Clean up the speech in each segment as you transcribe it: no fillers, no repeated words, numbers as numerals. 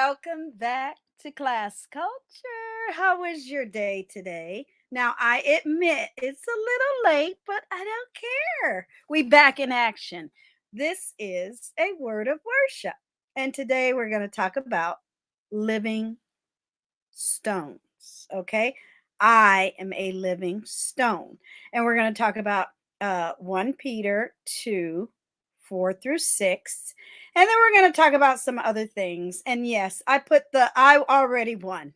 Welcome back to Class Culture. How was your day today? Now, I admit it's a little late, but I don't care. We back in action. This is a word of worship. And today we're going to talk about living stones. Okay. I am a living stone. And we're going to talk about 1 Peter 2 4 through 6. And then we're going to talk about some other things. And yes, I already won.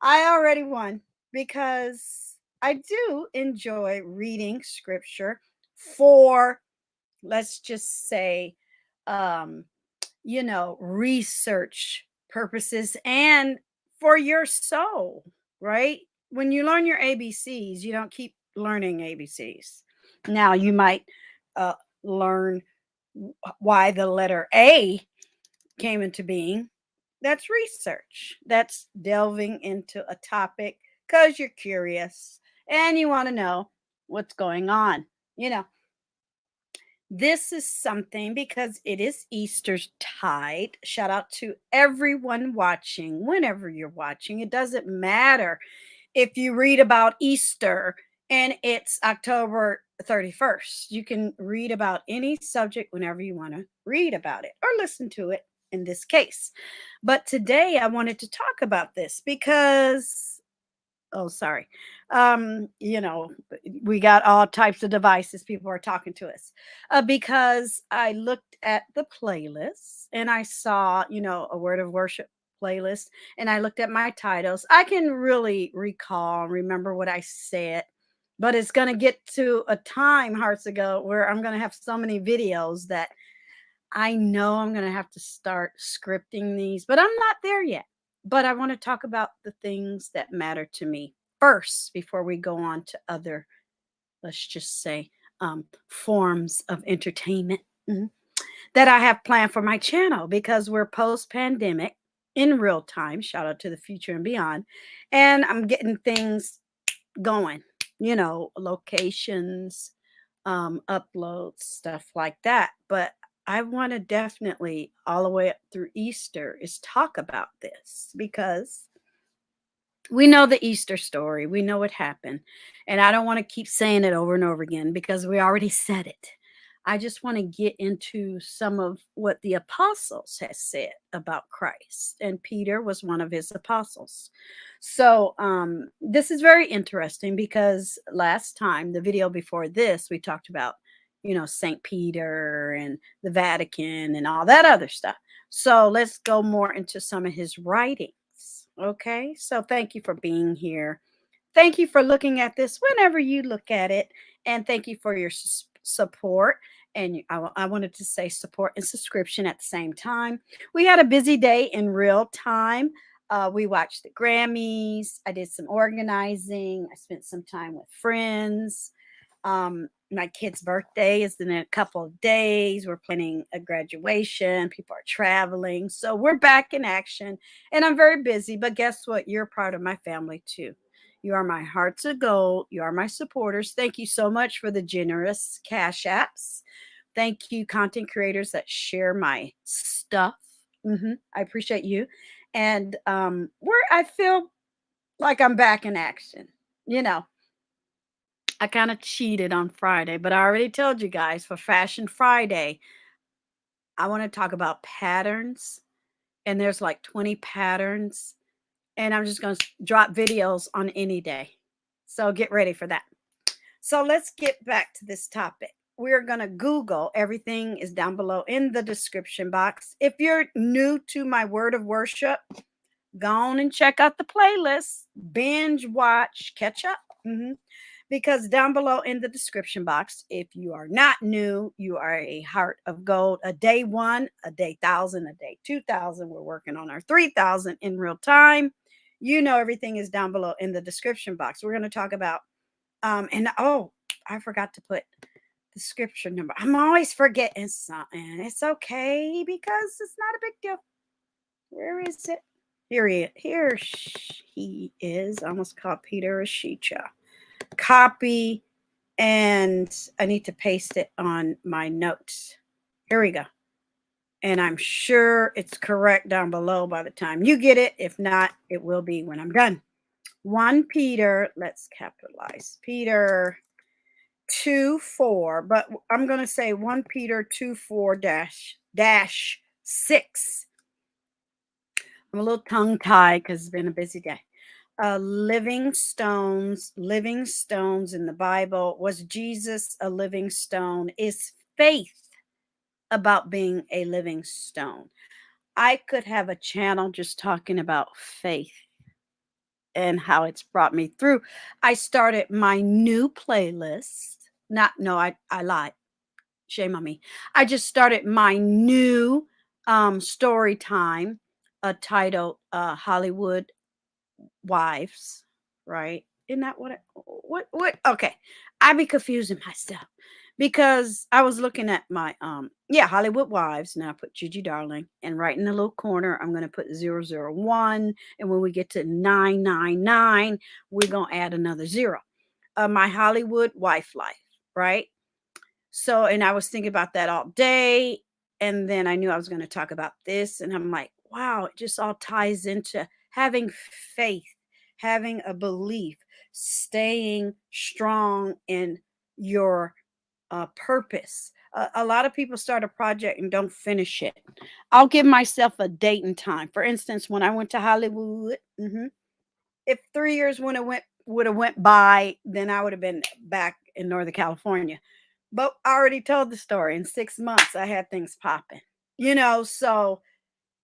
I already won because I do enjoy reading scripture for, let's just say, um, research purposes and for your soul, right? When you learn your ABCs, you don't keep learning ABCs. Now, you might learn why the letter A came into being. That's research. That's delving into a topic because you're curious and you want to know what's going on. You know, this is something because it is Easter's tide. Shout out to everyone watching, whenever you're watching. It doesn't matter if you read about Easter and it's October 31st. You can read about any subject whenever you want to read about it or listen to it in this case. But today I wanted to talk about this because oh sorry you know we got all types of devices. People are talking to us because I looked at the playlist and I saw a word of worship playlist, and I looked at my titles. I can really remember what I said, but it's going to get to a time, hearts ago, where I'm going to have so many videos that I know I'm going to have to start scripting these, but I'm not there yet. But I want to talk about the things that matter to me first before we go on to other, let's just say, forms of entertainment that I have planned for my channel because we're post pandemic in real time. Shout out to the future and beyond. And I'm getting things going, locations, uploads, stuff like that. But I want to definitely, all the way up through Easter, is talk about this because we know the Easter story. We know what happened. And I don't want to keep saying it over and over again because we already said it. I just want to get into some of what the apostles has said about Christ. And Peter was one of his apostles. So this is very interesting because last time, the video before this, we talked about, St. Peter and the Vatican and all that other stuff. So let's go more into some of his writings. Okay. So thank you for being here. Thank you for looking at this whenever you look at it. And thank you for your support. And I wanted to say support and subscription at the same time. We had a busy day in real time. We watched the Grammys. I did some organizing. I spent some time with friends. My kid's birthday is in a couple of days. We're planning a graduation. People are traveling. So we're back in action. And I'm very busy. But guess what? You're part of my family too. You are my hearts of gold. You are my supporters. Thank you so much for the generous cash apps. Thank you, content creators that share my stuff. I appreciate you. And I feel like I'm back in action. I kind of cheated on Friday, but I already told you guys for Fashion Friday, I want to talk about patterns. And there's like 20 patterns. And I'm just going to drop videos on any day. So get ready for that. So let's get back to this topic. We're going to Google. Everything is down below in the description box. If you're new to my word of worship, go on and check out the playlist. Binge, watch, catch up. Because down below in the description box, if you are not new, you are a heart of gold. A day 1, a day 1,000, a day 2,000. We're working on our 3,000 in real time. Everything is down below in the description box. We're going to talk about I forgot to put the scripture number. I'm always forgetting something. It's okay because it's not a big deal. Where is it? Here he is. I almost called Peter a Sheecha. Copy, and I need to paste it on my notes. Here we go. And I'm sure it's correct down below by the time you get it. If not, it will be when I'm done. 1 Peter, let's capitalize Peter 2:4, but I'm going to say 1 Peter 2:4 dash 6. I'm a little tongue tied because it's been a busy day. Living stones in the Bible. Was Jesus a living stone? Is faith about being a living stone? I could have a channel just talking about faith and how it's brought me through. I started my new playlist. Not, no, I lied. Shame on me. I just started my new story time, titled Hollywood Wives, right? Isn't that what okay. I be confusing myself because I was looking at my yeah, Hollywood Wives. Now I put Gigi Darling, and right in the little corner I'm gonna put 001, and when we get to 999, we're gonna add another zero. My Hollywood wife life, right? So, and I was thinking about that all day. And then I knew I was going to talk about this. And I'm like, wow, it just all ties into having faith, having a belief, staying strong in your purpose. A lot of people start a project and don't finish it. I'll give myself a date and time. For instance, when I went to Hollywood, if 3 years would have went by, then I would have been back in Northern California. But I already told the story. In 6 months, I had things popping. So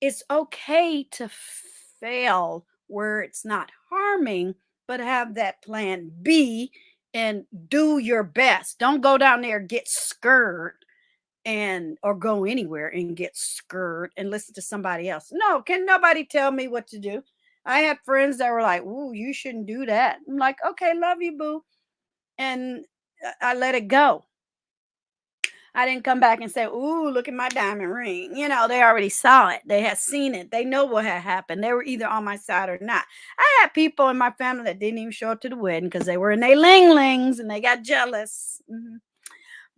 it's okay to fail where it's not harming, but have that plan B and do your best. Don't go down there, get scared, and or go anywhere and get scared and listen to somebody else. No, can nobody tell me what to do? I had friends that were like, "Ooh, you shouldn't do that." I'm like, "Okay, love you, boo." And I let it go. I didn't come back and say, "Ooh, look at my diamond ring." They already saw it. They had seen it. They know what had happened. They were either on my side or not. I had people in my family that didn't even show up to the wedding because they were in their ling-lings and they got jealous.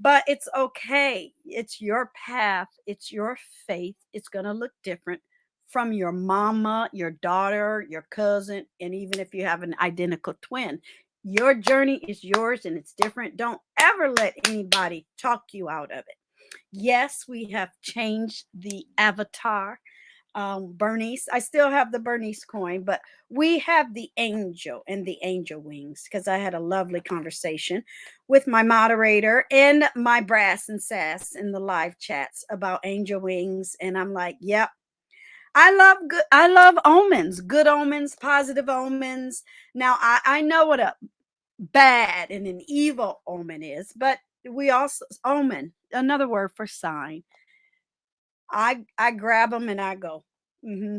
But it's okay. It's your path. It's your faith. It's going to look different from your mama, your daughter, your cousin, and even if you have an identical twin. Your journey is yours and it's different. Don't ever let anybody talk you out of it. Yes, we have changed the avatar. Bernice, I still have the Bernice coin, but we have the angel and the angel wings because I had a lovely conversation with my moderator and my brass and sass in the live chats about angel wings. And I'm like, yep, I love omens, good omens, positive omens. Now I know what a bad and an evil omen is, but we also omen, another word for sign. I grab them and I go. hmm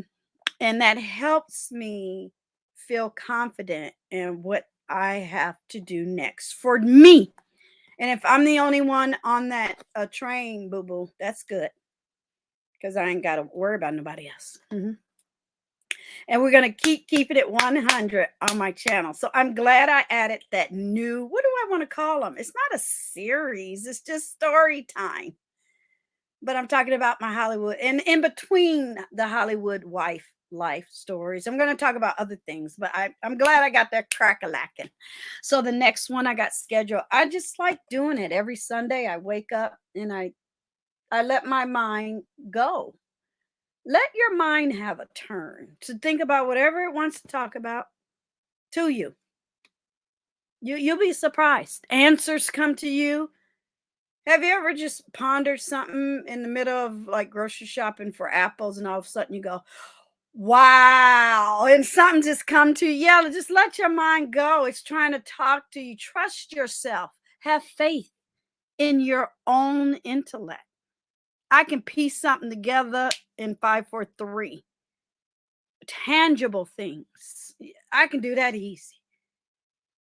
And that helps me feel confident in what I have to do next for me. And if I'm the only one on that train, boo boo, that's good because I ain't got to worry about nobody else. And we're going to keep keeping it 100 on my channel. So I'm glad I added that new, what do I want to call them? It's not a series, it's just story time. But I'm talking about my Hollywood and in between the Hollywood wife life stories. I'm going to talk about other things, but I'm glad I got that crack-a-lacking. So the next one I got scheduled, I just like doing it every Sunday. I wake up and I let my mind go. Let your mind have a turn to think about whatever it wants to talk about to you. You'll be surprised. Answers come to you. Have you ever just pondered something in the middle of like grocery shopping for apples and all of a sudden you go, wow, and something just come to you? Yeah, just let your mind go. It's trying to talk to you. Trust yourself. Have faith in your own intellect. I can piece something together in 543. Tangible things. I can do that easy.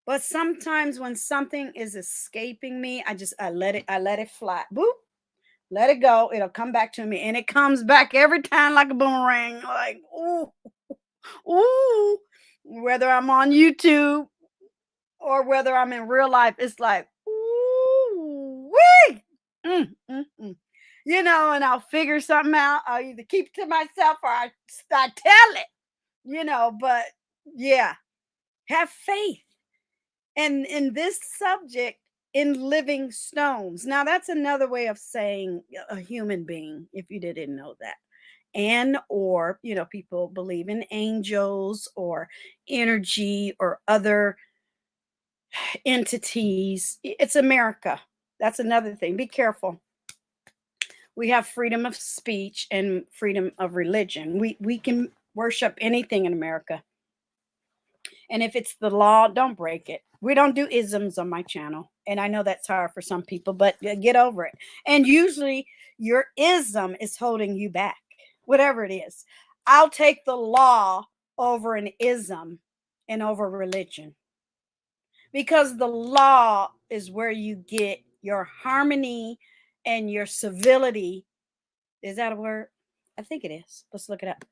But sometimes when something is escaping me, I let it fly. Boop. Let it go. It'll come back to me. And it comes back every time like a boomerang. Like, ooh, ooh. Whether I'm on YouTube or whether I'm in real life, it's like, ooh, wee. Mm, mm, mm. and I'll figure something out. I'll either keep it to myself or I tell it, but yeah, have faith. And in this subject, in living stones. Now, that's another way of saying a human being, if you didn't know that. And or, people believe in angels or energy or other entities. It's America. That's another thing. Be careful. We have freedom of speech and freedom of religion. We can worship anything in America. And if it's the law, don't break it. We don't do isms on my channel. And I know that's hard for some people, but get over it. And usually your ism is holding you back, whatever it is. I'll take the law over an ism and over religion, because the law is where you get your harmony and your civility. Is that a word? I think it is. Let's look it up.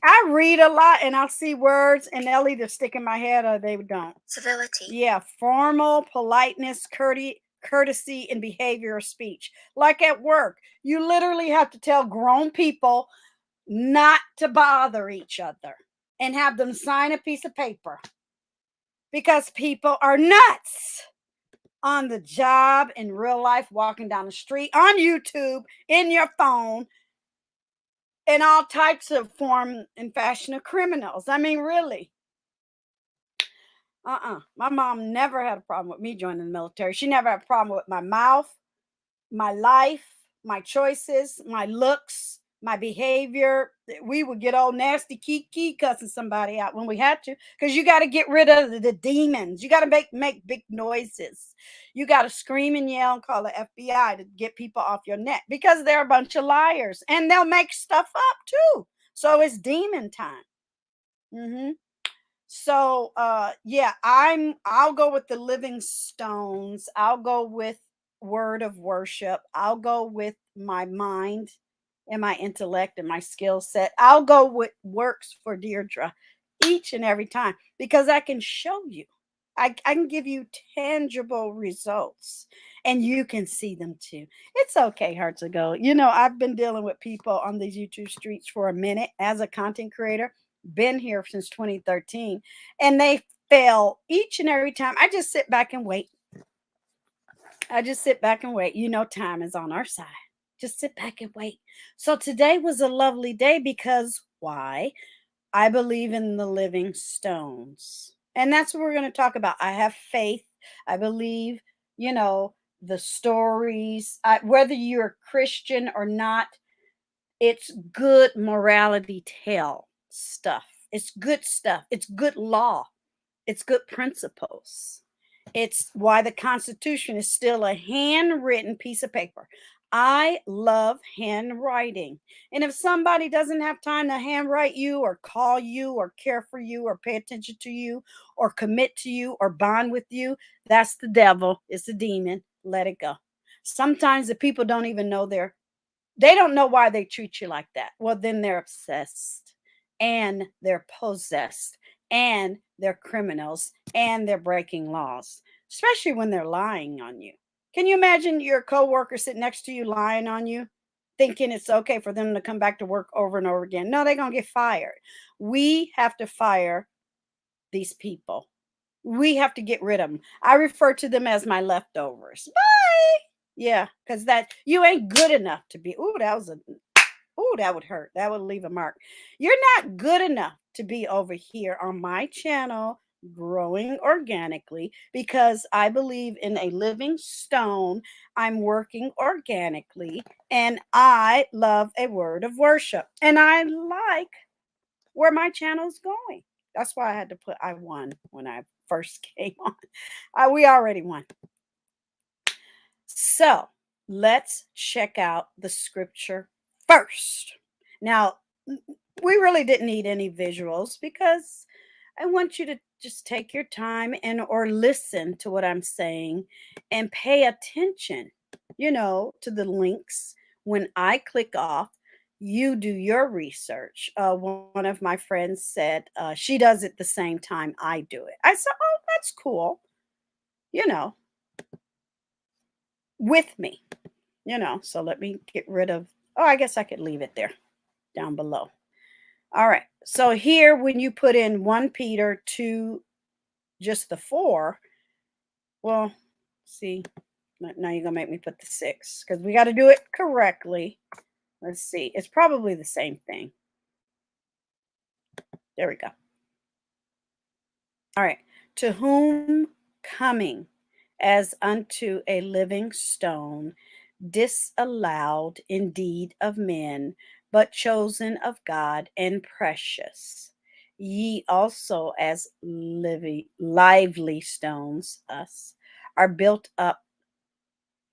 I read a lot and I'll see words and they'll either stick in my head or they don't. Civility. Yeah, formal, politeness, courtesy, and behavior of speech. Like at work, you literally have to tell grown people not to bother each other and have them sign a piece of paper, because people are nuts on the job, in real life, walking down the street, on YouTube, in your phone, in all types of form and fashion of criminals. I mean, really. My mom never had a problem with me joining the military. She never had a problem with my mouth, my life, my choices, my looks, my behavior. We would get all nasty, key cussing somebody out when we had to, because you got to get rid of the demons. You got to make big noises. You got to scream and yell and call the FBI to get people off your neck, because they're a bunch of liars and they'll make stuff up too. So it's demon time. So yeah, I'll go with the living stones. I'll go with word of worship. I'll go with my mind and my intellect and my skill set. I'll go with works for Deirdre each and every time, because I can show you. I can give you tangible results and you can see them too. It's okay, HUGz. I've been dealing with people on these YouTube streets for a minute as a content creator, been here since 2013, and they fail each and every time. I just sit back and wait. Time is on our side. Just sit back and wait. So today was a lovely day, because why? I believe in the living stones. And that's what we're going to talk about. I have faith. I believe, the stories, whether you're Christian or not, it's good morality tale stuff. It's good stuff. It's good law. It's good principles. It's why the Constitution is still a handwritten piece of paper. I love handwriting. And if somebody doesn't have time to handwrite you or call you or care for you or pay attention to you or commit to you or bond with you, that's the devil. It's a demon. Let it go. Sometimes the people don't even know they don't know why they treat you like that. Well, then they're obsessed and they're possessed and they're criminals and they're breaking laws, especially when they're lying on you. Can you imagine your coworker sitting next to you lying on you, thinking it's okay for them to come back to work over and over again? No, they're going to get fired. We have to fire these people. We have to get rid of them. I refer to them as my leftovers. Bye. Yeah, because that you ain't good enough to be. That would hurt. That would leave a mark. You're not good enough to be over here on my channel growing organically, because I believe in a living stone. I'm working organically and I love a word of worship and I like where my channel's going. That's why I had to put I won when I first came on. We already won. So let's check out the scripture first. Now, we really didn't need any visuals, because I want you to just take your time and or listen to what I'm saying and pay attention, to the links. When I click off, you do your research. One of my friends said she does it the same time I do it. I said, oh, that's cool. You know, with me, So let me get rid of, oh, I guess I could leave it there down below. All right. So here, when you put in 1 Peter 2, just the 4, well, see, now you're going to make me put the 6 because we got to do it correctly. Let's see. It's probably the same thing. There we go. All right. To whom coming as unto a living stone, disallowed indeed of men, but chosen of God and precious. Ye also, as lively stones, us, are built up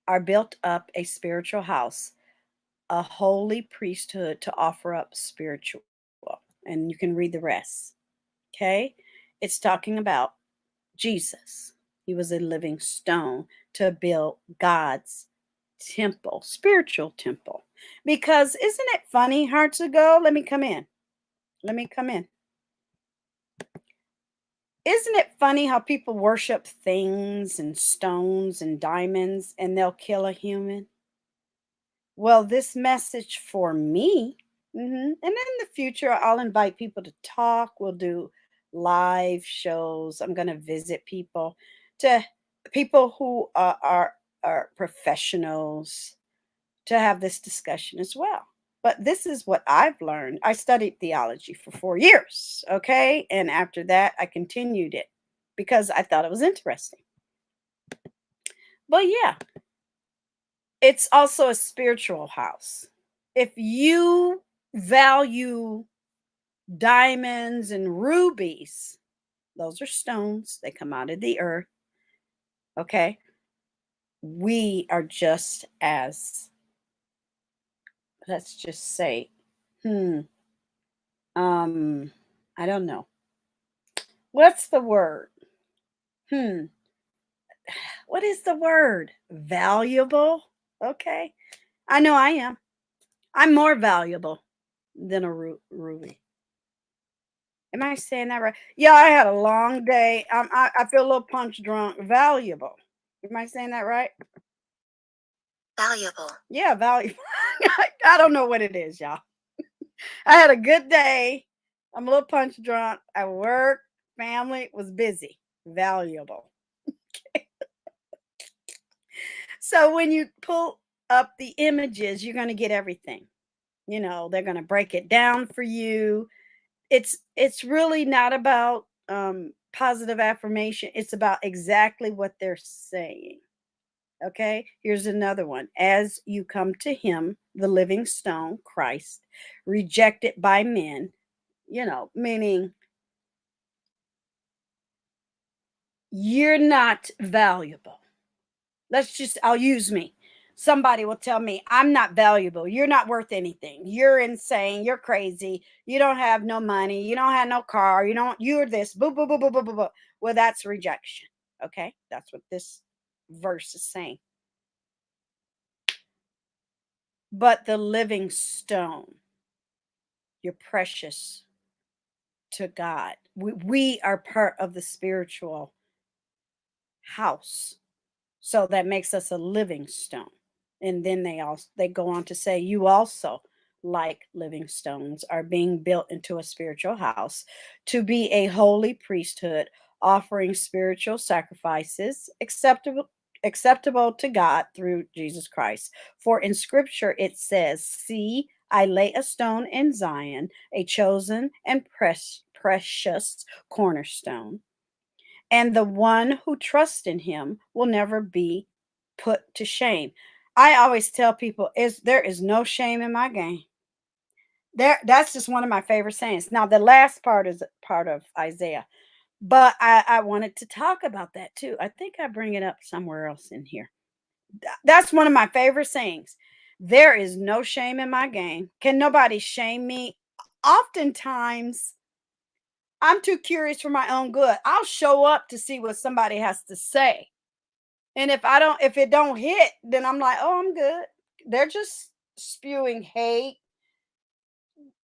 a spiritual house, a holy priesthood to offer up spiritual. And you can read the rest. Okay? It's talking about Jesus. He was a living stone to build God's temple, spiritual temple. Because isn't it funny, hearts ago? Let me come in. Let me come in. Isn't it funny how people worship things and stones and diamonds and they'll kill a human? Well, this message for me, and in the future, I'll invite people to talk. We'll do live shows. I'm going to visit to people who are professionals to have this discussion as well. But this is what I've learned. I studied theology for 4 years, okay? And after that, I continued it because I thought it was interesting. But yeah, it's also a spiritual house. If you value diamonds and rubies, those are stones, they come out of the earth, okay? We are just as, let's just say, I don't know. What's the word? What is the word? Valuable? Okay. I know I am. I'm more valuable than a ruby. Am I saying that right? Yeah, I had a long day. I feel a little punch drunk. Valuable. Am I saying that right? Valuable. Yeah, valuable. I don't know what it is, y'all. I had a good day. I'm a little punch drunk. I work, family was busy. Valuable. So when you pull up the images, you're going to get everything. They're going to break it down for you. It's really not about positive affirmation. It's about exactly what they're saying. Okay, here's another one. As you come to him, the living stone, Christ, rejected by men, meaning you're not valuable. I'll use me. Somebody will tell me, I'm not valuable. You're not worth anything. You're insane. You're crazy. You don't have no money. You don't have no car. You're this. Boo, boo, boo, boo, boo, boo, boo. Well, that's rejection. Okay. That's what this verse is saying. But the living stone, you're precious to God. We are part of the spiritual house. So that makes us a living stone. And then they go on to say, you also, like living stones, are being built into a spiritual house to be a holy priesthood, offering spiritual sacrifices acceptable to God through Jesus Christ. For in scripture it says, see, I lay a stone in Zion, a chosen and precious cornerstone, and the one who trusts in him will never be put to shame. I always tell people there is no shame in my game. That's just one of my favorite sayings. Now the last part is part of Isaiah, but I wanted to talk about that too. I think I bring it up somewhere else in here. That's one of my favorite sayings. There is no shame in my game. Can nobody shame me? Oftentimes I'm too curious for my own good. I'll show up to see what somebody has to say. And if it don't hit, then I'm like, "Oh, I'm good." They're just spewing hate,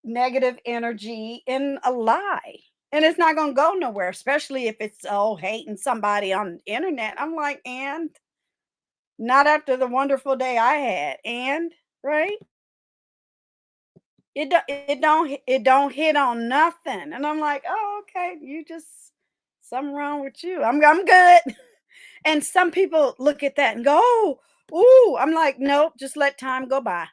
negative energy, and a lie. And it's not going to go nowhere, especially if it's hating somebody on the internet. I'm like, "And Not after the wonderful day I had. And right? It don't hit on nothing. And I'm like, "Oh, okay, you just something wrong with you. I'm good." And some people look at that and go, "Oh, ooh." I'm like, "Nope, just let time go by."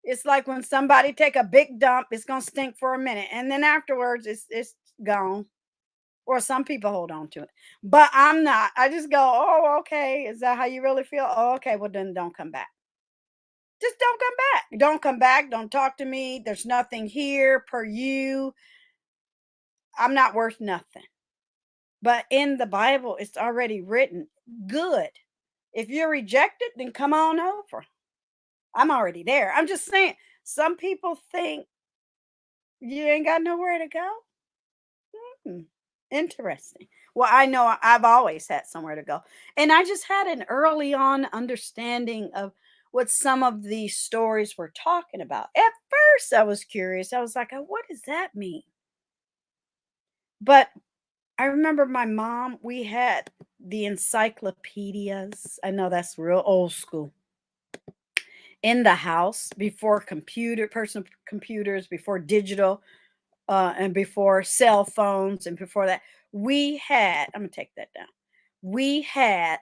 It's like when somebody take a big dump, it's gonna stink for a minute, and then afterwards it's gone. Or some people hold on to it. But I'm not. I just go, "Oh, okay. Is that how you really feel? Oh, okay. Well, then don't come back. Just don't come back. Don't come back. Don't talk to me. There's nothing here per you. I'm not worth nothing." But in the Bible, it's already written, good. If you're rejected, then come on over. I'm already there. I'm just saying, some people think you ain't got nowhere to go. Hmm, interesting. Well, I know I've always had somewhere to go. And I just had an early on understanding of what some of these stories were talking about. At first, I was curious. I was like, "Oh, what does that mean?" But I remember my mom, we had the encyclopedias. I know that's real old school. In the house before personal computers, before digital, and before cell phones, and before that, we had, I'm gonna take that down. We had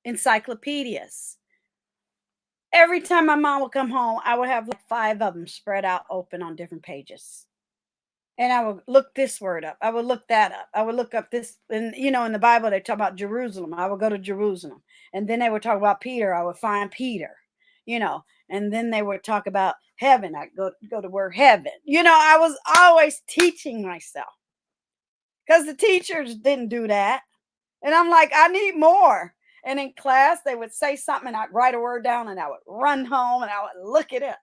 encyclopedias. Every time my mom would come home, I would have like five of them spread out open on different pages. And I would look this word up. I would look that up. I would look up this. And, in the Bible, they talk about Jerusalem. I would go to Jerusalem. And then they would talk about Peter. I would find Peter, you know. And then they would talk about heaven. I go to word heaven. I was always teaching myself because the teachers didn't do that. And I'm like, I need more. And in class, they would say something and I'd write a word down and I would run home and I would look it up.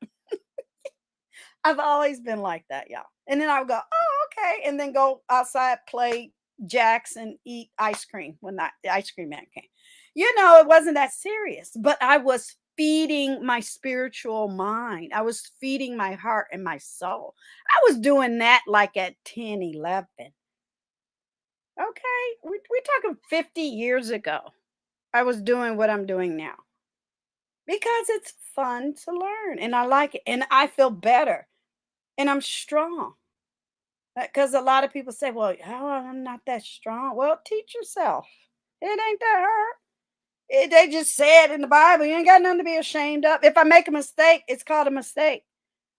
I've always been like that, y'all. And then I would go, "Oh, okay," and then go outside, play jacks, and eat ice cream when the ice cream man came. It wasn't that serious, but I was feeding my spiritual mind. I was feeding my heart and my soul. I was doing that like at 10, 11. Okay. We're talking 50 years ago. I was doing what I'm doing now because it's fun to learn and I like it and I feel better and I'm strong. Because a lot of people say, "Well, oh, I'm not that strong." Well, teach yourself. It ain't that hard. They just said in the Bible, you ain't got nothing to be ashamed of. If I make a mistake, it's called a mistake.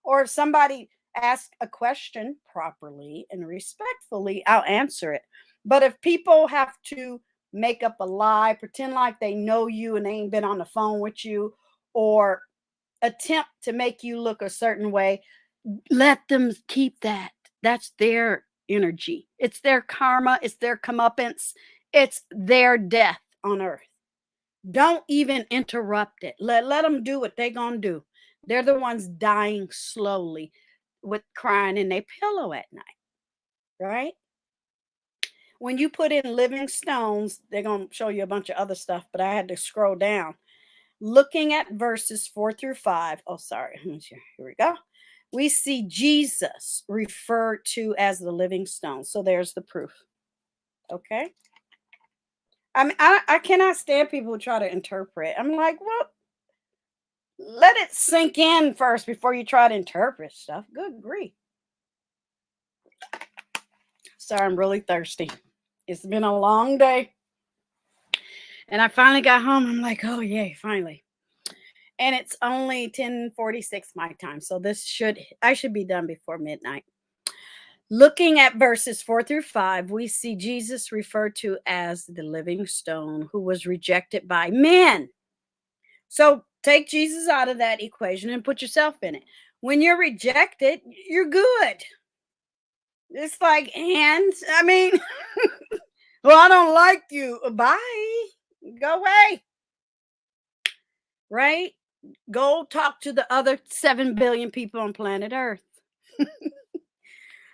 Or if somebody asks a question properly and respectfully, I'll answer it. But if people have to make up a lie, pretend like they know you and they ain't been on the phone with you, or attempt to make you look a certain way, let them keep that. That's their energy. It's their karma. It's their comeuppance. It's their death on earth. Don't even interrupt it. Let them do what they're going to do. They're the ones dying slowly with crying in their pillow at night, right? When you put in living stones, they're going to show you a bunch of other stuff, but I had to scroll down. Looking at verses 4 through 5. Oh, sorry. Here we go. We see Jesus referred to as the living stone. So there's the proof. Okay. I mean, I cannot stand people who try to interpret. I'm like, well, let it sink in first before you try to interpret stuff. Good grief. Sorry, I'm really thirsty. It's been a long day. And I finally got home. I'm like, oh, yay, finally. And it's only 10:46 my time. So I should be done before midnight. Looking at verses 4 through 5, we see Jesus referred to as the living stone who was rejected by men. So take Jesus out of that equation and put yourself in it. When you're rejected, you're good. It's like, and I mean, well, I don't like you. Bye. Go away. Right? Go talk to the other 7 billion people on planet Earth.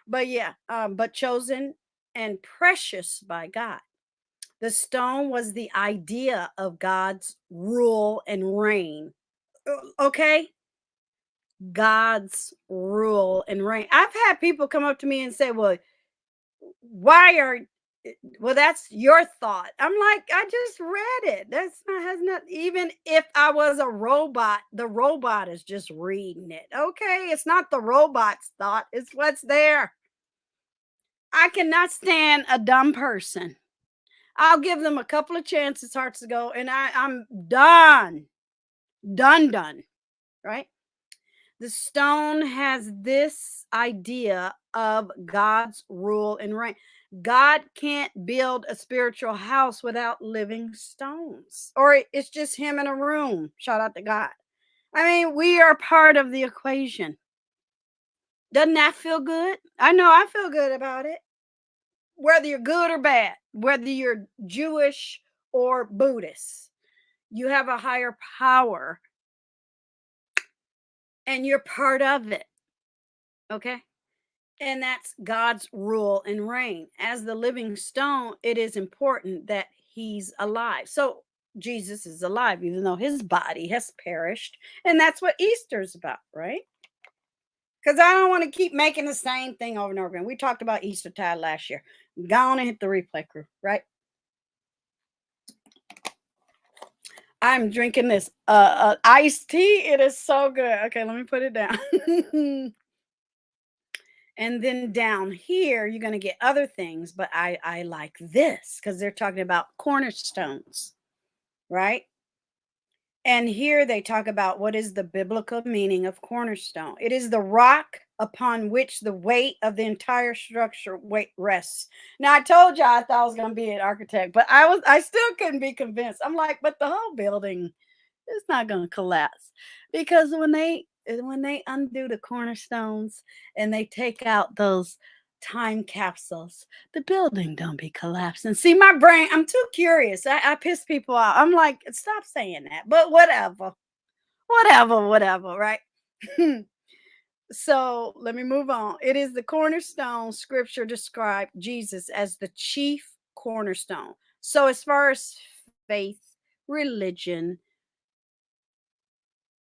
But yeah, but chosen and precious by God. The stone was the idea of God's rule and reign. Okay? God's rule and reign. I've had people come up to me and say, "Well, why are Well, that's your thought. I'm like, I just read it. That's not has not even if I was a robot, the robot is just reading it. Okay, it's not the robot's thought, it's what's there. I cannot stand a dumb person. I'll give them a couple of chances, hearts to go, and I'm done. Done. Right? The stone has this idea of God's rule and reign. God can't build a spiritual house without living stones, or it's just him in a room. Shout out to God. I mean, we are part of the equation. Doesn't that feel good? I know I feel good about it. Whether you're good or bad, whether you're Jewish or Buddhist, you have a higher power and you're part of it. Okay? And that's God's rule and reign. As the living stone, it is important that he's alive. So Jesus is alive, even though his body has perished. And that's what Easter's about, right? Because I don't want to keep making the same thing over and over again. We talked about Eastertide last year. Go on and hit the replay crew, right? I'm drinking this iced tea. It is so good. Okay, let me put it down. And then down here, you're going to get other things, but I like this because they're talking about cornerstones, right? And here they talk about what is the biblical meaning of cornerstone. It is the rock upon which the weight of the entire structure rests. Now I told you I thought I was going to be an architect, but I still couldn't be convinced. I'm like, but the whole building is not going to collapse, because when they undo the cornerstones and they take out those time capsules, the building don't be collapsing. See, my brain, I'm too curious. I piss people out. I'm like, stop saying that, but whatever, right? So let me move on. It is the cornerstone. Scripture described Jesus as the chief cornerstone. So as far as faith, religion,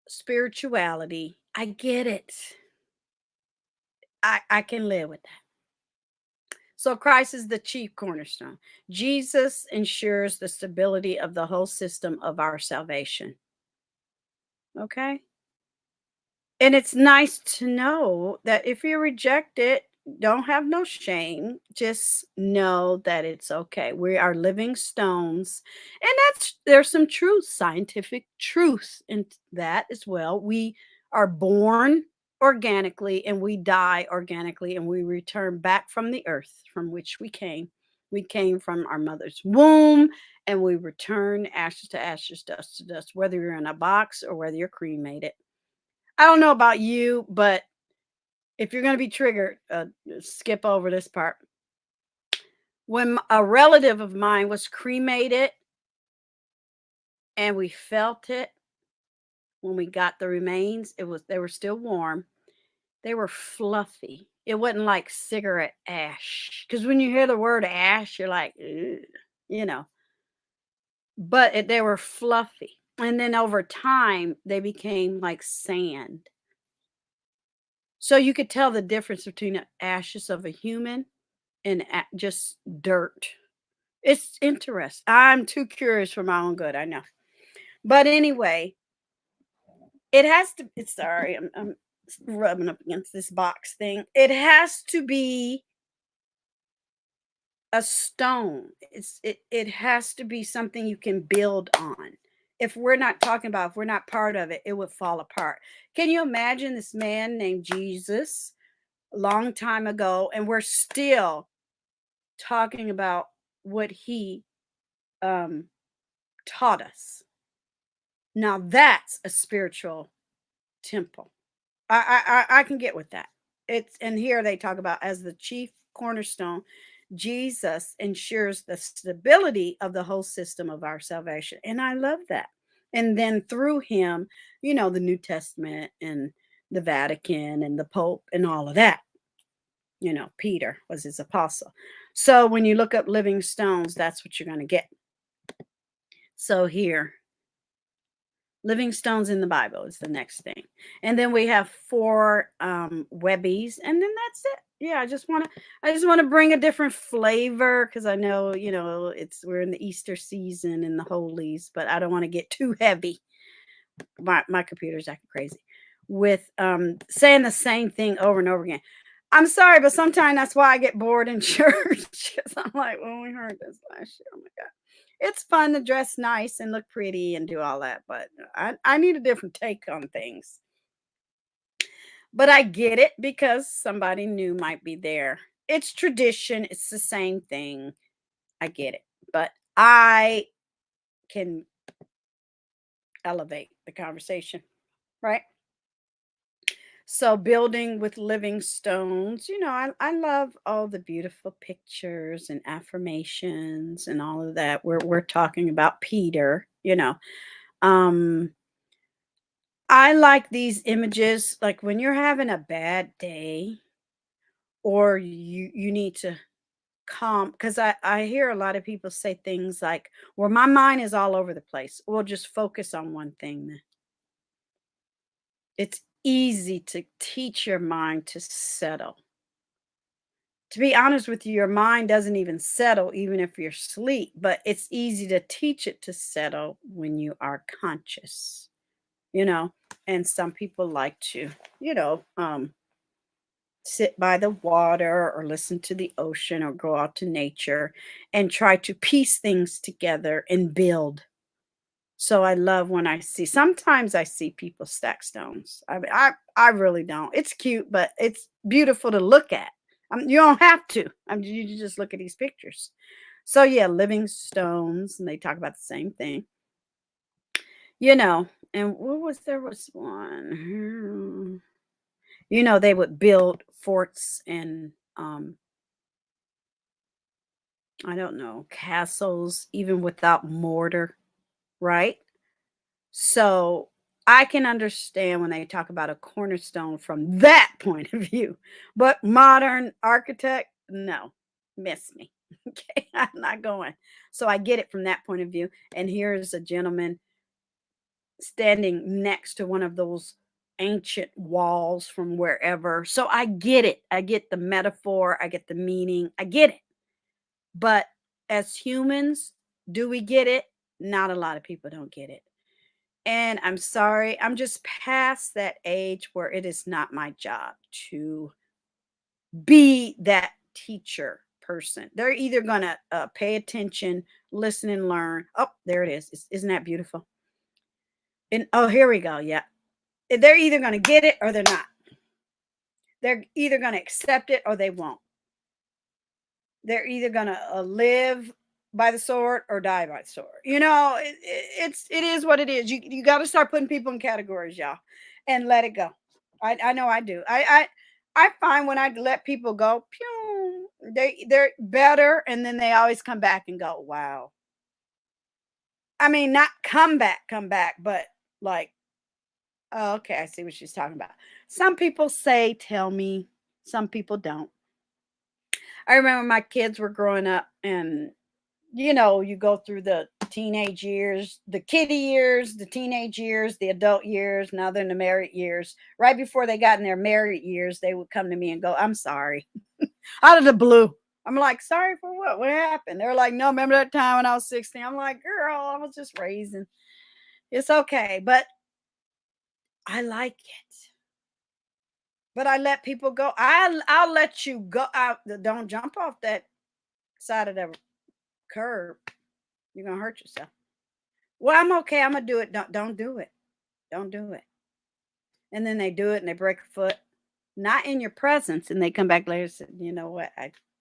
spirituality, I get it. I can live with that. So Christ is the chief cornerstone. Jesus ensures the stability of the whole system of our salvation. Okay? And it's nice to know that if you reject it, don't have no shame. Just know that it's okay. We are living stones. And there's some truth, scientific truth in that as well. We are born organically and we die organically, and we return back from the earth from which we came. We came from our mother's womb, and we return ashes to ashes, dust to dust, whether you're in a box or whether you're cremated. I don't know about you, but if you're going to be triggered, skip over this part. When a relative of mine was cremated and we felt it when we got the remains, they were still warm. They were fluffy. It wasn't like cigarette ash, because when you hear the word ash, you're like, ugh. But they were fluffy. And then over time, they became like sand. So you could tell the difference between the ashes of a human and just dirt. It's interesting. I'm too curious for my own good, I know. But anyway, it has to. Sorry, I'm rubbing up against this box thing. It has to be a stone. It has to be something you can build on. If we're not part of it, it would fall apart. Can you imagine this man named Jesus a long time ago, and we're still talking about what he taught us? Now that's a spiritual temple. I can get with that. And here they talk about, as the chief cornerstone, Jesus ensures the stability of the whole system of our salvation. And I love that. And then through him, the New Testament and the Vatican and the Pope and all of that. Peter was his apostle. So when you look up living stones, that's what you're going to get. So here, living stones in the Bible is the next thing. And then we have 4 Webbies, and then that's it. Yeah, I just want to bring a different flavor because I know, we're in the Easter season and the holies, but I don't want to get too heavy. My computer's acting crazy with saying the same thing over and over again. I'm sorry, but sometimes that's why I get bored in church because I'm like, well, we heard this last year. Oh my God. It's fun to dress nice and look pretty and do all that, but I need a different take on things. But I get it because somebody new might be there. It's tradition, it's the same thing. I get it. But I can elevate the conversation, right? So building with living stones, I love all the beautiful pictures and affirmations and all of that. We're talking about Peter, Um I like these images like when you're having a bad day or you need to calm because I hear a lot of people say things like, well, my mind is all over the place. Well, just focus on one thing then. It's easy to teach your mind to settle. To be honest with you, your mind doesn't even settle even if you're asleep, but it's easy to teach it to settle when you are conscious, you know. And some people like to, sit by the water or listen to the ocean or go out to nature and try to piece things together and build. So I love when sometimes I see people stack stones. I really don't. It's cute, but it's beautiful to look at. You don't have to. You just look at these pictures. So yeah, living stones, and they talk about the same thing, you know. And what was there was one, they would build forts and I don't know, castles even without mortar, right? So I can understand when they talk about a cornerstone from that point of view, but modern architect, no, miss me. Okay, I'm not going. So I get it from that point of view. And here's a gentleman standing next to one of those ancient walls from wherever. So I get it. I get the metaphor, I get the meaning, I get it. But as humans, do we get it? Not a lot of people don't get it. And I'm sorry, I'm just past that age where it is not my job to be that teacher person. They're either going to pay attention, listen, and learn. Oh, there it is. Isn't that beautiful? And oh, here we go. Yeah. They're either going to get it or they're not. They're either going to accept it or they won't. They're either gonna live by the sword or die by the sword. It is what it is. You got to start putting people in categories, y'all, and let it go. I know I do. I find when I let people go, pew, they're better, and then they always come back and go, wow. I mean, not come back, but like, oh, okay, I see what she's talking about. Some people say, tell me, some people don't. I remember my kids were growing up and you go through the teenage years, the kiddie years, the teenage years, the adult years, now they're in the married years. Right before they got in their married years, they would come to me and go, I'm sorry. Out of the blue. I'm like, sorry for what? What happened? They're like, no, remember that time when I was 16? I'm like, girl, I was just raising. It's okay. But I like it. But I let people go. I'll let you go out. Don't jump off that side of the curb. You're gonna hurt yourself. Well, I'm okay. I'm gonna do it. Don't do it. Don't do it. And then they do it and they break a foot, not in your presence, and they come back later and say, you know what?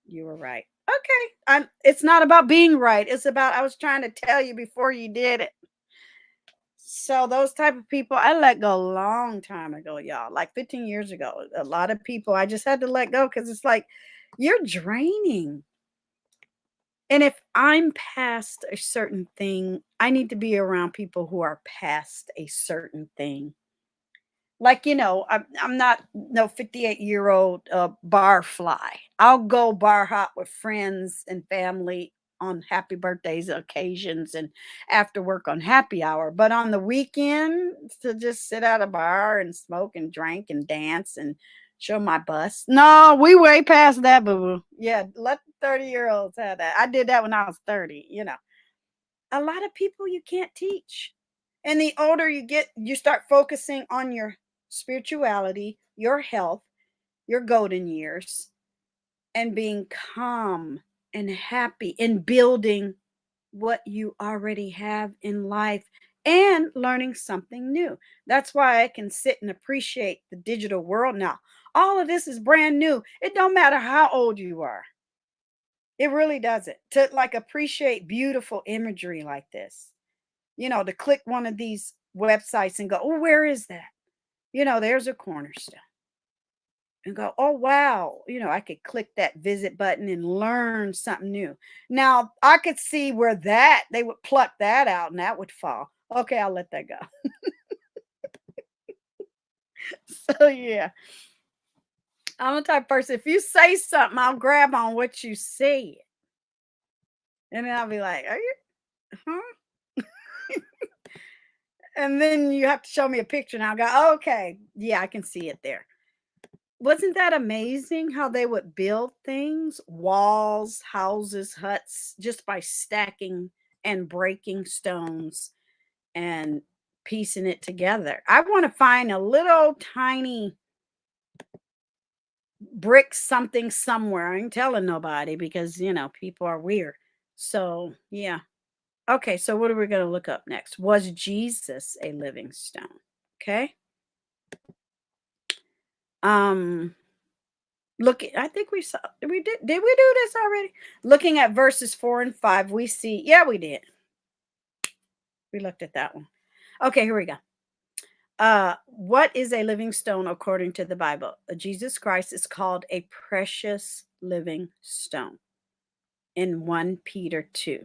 You were right. Okay. It's not about being right. It's about I was trying to tell you before you did it. So those type of people I let go a long time ago, y'all. Like 15 years ago. A lot of people I just had to let go because it's like you're draining. And if I'm past a certain thing, I need to be around people who are past a certain thing. Like, I'm not no 58-year-old bar fly. I'll go bar hop with friends and family on happy birthdays occasions and after work on happy hour. But on the weekend, to just sit at a bar and smoke and drink and dance and Show my bust. No, we way past that, boo boo. Yeah, let the 30-year-olds have that. I did that when I was 30, you know. A lot of people you can't teach. And the older you get, you start focusing on your spirituality, your health, your golden years, and being calm and happy and building what you already have in life and learning something new. That's why I can sit and appreciate the digital world now. All of this is brand new. It don't matter how old you are. It really doesn't. To like appreciate beautiful imagery like this. You know, to click one of these websites and go, "Oh, where is that?" You know, there's a cornerstone. And go, "Oh, wow." You know, I could click that visit button and learn something new. Now, I could see where that they would pluck that out and that would fall. Okay, I'll let that go. So, yeah. I'm the type of person, if you say something, I'll grab on what you said. And then I'll be like, "Are you huh?" And then you have to show me a picture and I'll go, "Oh, okay. Yeah, I can see it there." Wasn't that amazing how they would build things, walls, houses, huts, just by stacking and breaking stones and piecing it together? I want to find a little tiny brick something somewhere. I ain't telling nobody because, you know, people are weird. So, yeah. Okay, so what are we going to look up next? Was Jesus a living stone? Okay. Um Look, I think we saw did we do this already? Looking at verses 4 and 5, we see, yeah, we did. We looked at that one. Okay, here we go. What is a living stone according to the Bible? Jesus Christ is called a precious living stone in 1 Peter 2.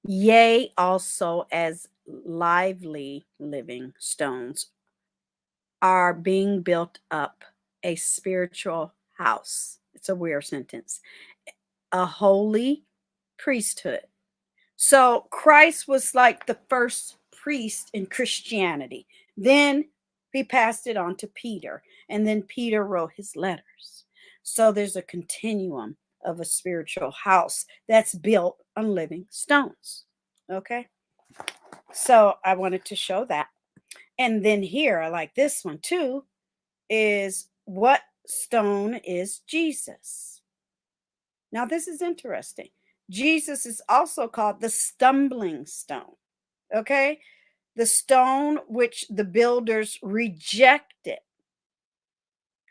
Yea, also as lively living stones are being built up a spiritual house. It's a weird sentence. A holy priesthood. So Christ was like the first priest in Christianity. Then he passed it on to Peter, and then Peter wrote his letters. So there's a continuum of a spiritual house that's built on living stones. Okay. So I wanted to show that. And then here, I like this one too, is what stone is Jesus? Now, this is interesting. Jesus is also called the stumbling stone. Okay. The stone which the builders rejected.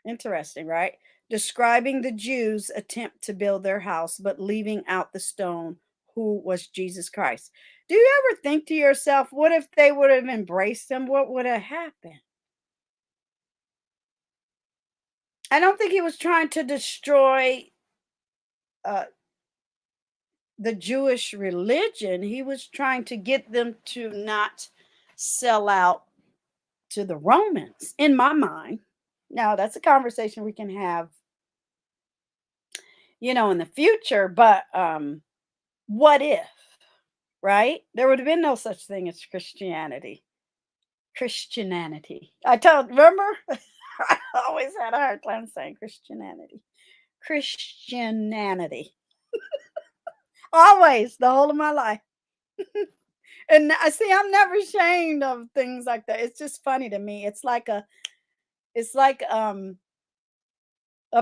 Interesting, right? Describing the Jews' attempt to build their house, but leaving out the stone who was Jesus Christ. Do you ever think to yourself, what if they would have embraced him? What would have happened? I don't think he was trying to destroy uh, the Jewish religion. He was trying to get them to not sell out to the Romans, in my mind. Now, that's a conversation we can have, you know, in the future, but what if, right? There would have been no such thing as Christianity. Christianity. I told, remember? I always had a hard time saying Christianity. Christianity. Always, the whole of my life. And I see, I'm never ashamed of things like that. It's just funny to me. It's like a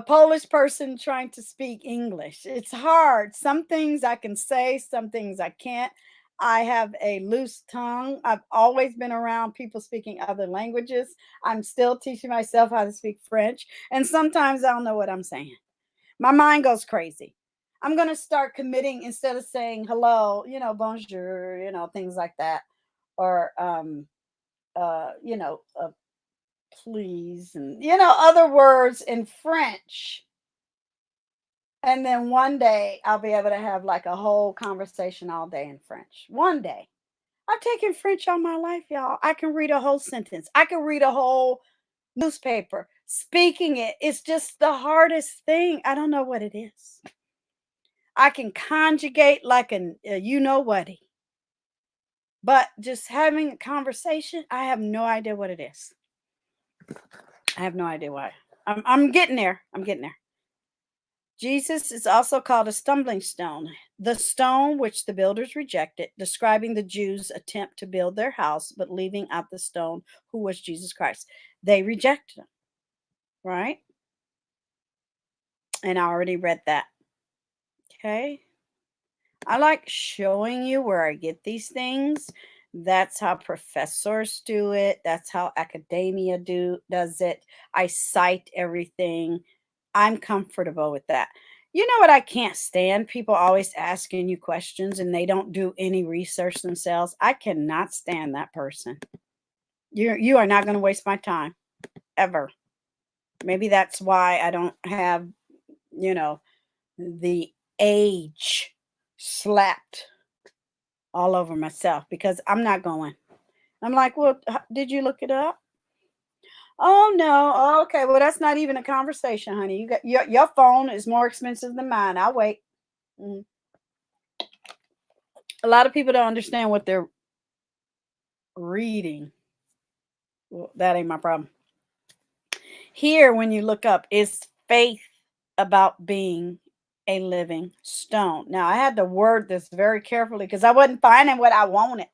Polish person trying to speak English. It's hard. Some things I can say, some things I can't. I have a loose tongue. I've always been around people speaking other languages. I'm still teaching myself how to speak French. And sometimes I don't know what I'm saying. My mind goes crazy. I'm going to start committing instead of saying hello, you know, bonjour, you know, things like that. Or, you know, please, and, you know, other words in French. And then one day I'll be able to have like a whole conversation all day in French. One day. I've taken French all my life, y'all. I can read a whole sentence. I can read a whole newspaper. Speaking it, it's just the hardest thing. I don't know what it is. I can conjugate like a you know what. But just having a conversation, I have no idea what it is. I have no idea why. I'm getting there. I'm getting there. Jesus is also called a stumbling stone, the stone which the builders rejected, describing the Jews' attempt to build their house, but leaving out the stone who was Jesus Christ. They rejected him, right? And I already read that. Okay. I like showing you where I get these things. That's how professors do it. That's how academia does it. I cite everything. I'm comfortable with that. You know what I can't stand? People always asking you questions and they don't do any research themselves. I cannot stand that person. You are not going to waste my time ever. Maybe that's why I don't have, you know, the age slapped all over myself because I'm not going. I'm like, well, did you look it up? Oh no. Oh, okay. Well, that's not even a conversation, honey. You got your phone is more expensive than mine. I'll wait. Mm. A lot of people don't understand what they're reading. Well, that ain't my problem. Here, when you look up, is faith about being a living stone. Now, I had to word this very carefully because I wasn't finding what I wanted.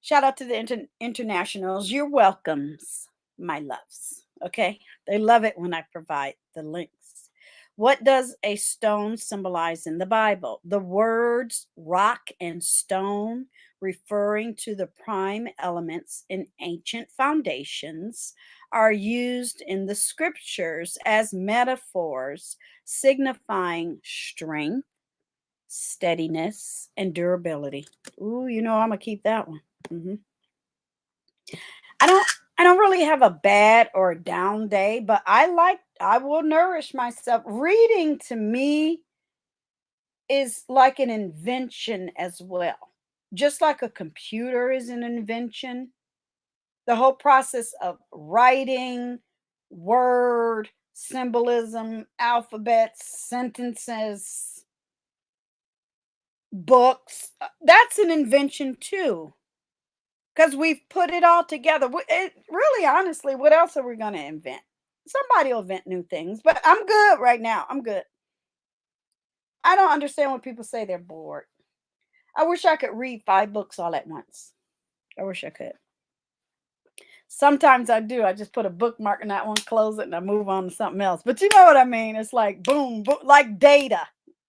Shout out to the internationals. You're welcomes, my loves. Okay. They love it when I provide the links. What does a stone symbolize in the Bible? The words rock and stone, referring to the prime elements in ancient foundations, are used in the scriptures as metaphors signifying strength, steadiness, and durability. Ooh, you know, I'm going to keep that one. Mhm. I don't I don't really have a bad or a down day, but I will nourish myself. Reading to me is like an invention as well. Just like a computer is an invention, the whole process of writing, word, symbolism, alphabets, sentences, books, that's an invention too. Because we've put it all together. Really, honestly, what else are we going to invent? Somebody will invent new things, but I'm good right now. I'm good. I don't understand when people say they're bored. I wish I could read 5 books all at once. I wish I could. Sometimes I do. I just put a bookmark in that one, close it, and I move on to something else. But you know what I mean? It's like boom, boom, like Data,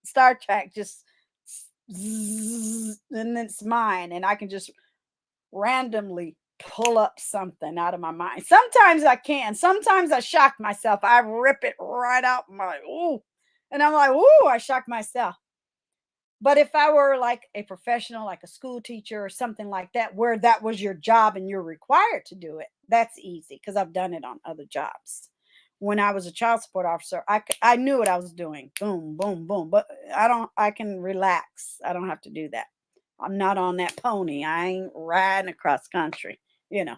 Star Trek, just zzz, and it's mine, and I can just randomly pull up something out of my mind. Sometimes I can. Sometimes I shock myself. I rip it right out my ooh. And I'm like, ooh, I shock myself. But if I were like a professional, like a school teacher or something like that, where that was your job and you're required to do it, that's easy because I've done it on other jobs. When I was a child support officer, I knew what I was doing. Boom, boom, boom. But I can relax. I don't have to do that. I'm not on that pony. I ain't riding across country. You know,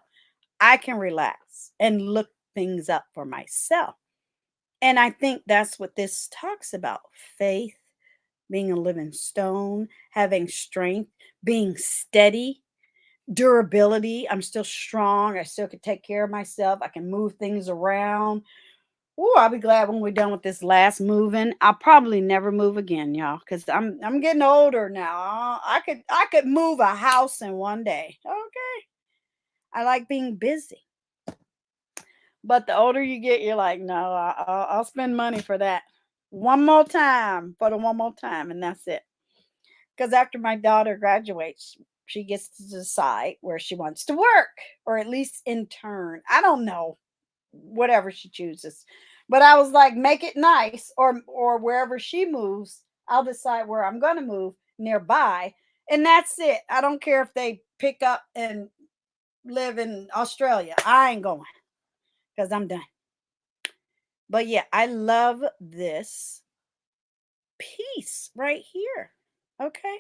I can relax and look things up for myself. And I think that's what this talks about: faith, being a living stone, having strength, being steady, durability. I'm still strong. I still can take care of myself. I can move things around. Oh, I'll be glad when we're done with this last moving. I'll probably never move again, y'all, because I'm getting older now. I could move a house in one day. Okay. I like being busy. But the older you get, you're like, no, I'll spend money for that. One more time for the one more time, and that's it. Because after my daughter graduates, she gets to decide where she wants to work, or at least intern. I don't know, whatever she chooses. But I was like, make it nice, or wherever she moves, I'll decide where I'm going to move nearby, and that's it. I don't care if they pick up and live in Australia. I ain't going because I'm done. But yeah, I love this piece right here. Okay.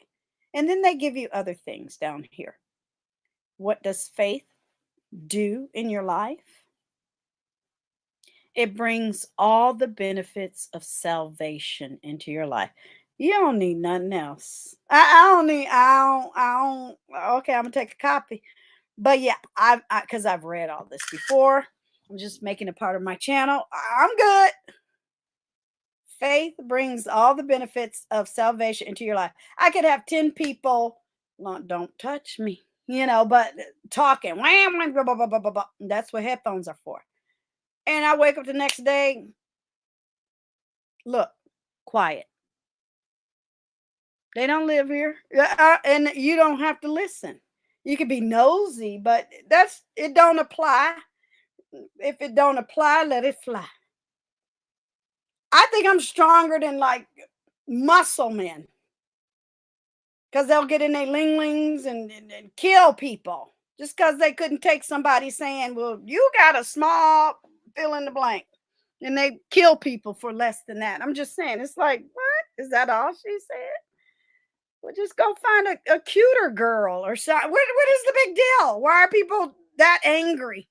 And then they give you other things down here. What does faith do in your life? It brings all the benefits of salvation into your life. You don't need nothing else. I don't need, okay, I'm gonna take a copy. But yeah, because I've read all this before. I'm just making it part of my channel. I'm good. Faith brings all the benefits of salvation into your life. I could have 10 people, well, don't touch me, but talking. Wham, wham, blah, blah, blah, blah, blah, blah. That's what headphones are for. And I wake up the next day, look, quiet. They don't live here. And you don't have to listen. You could be nosy, but it don't apply. If it don't apply, let it fly. I think I'm stronger than like muscle men because they'll get in their linglings and kill people just because they couldn't take somebody saying, well, you got a small fill in the blank. And they kill people for less than that. I'm just saying, it's like, what? Is that all she said? Well, just go find a cuter girl or something. What is the big deal? Why are people that angry?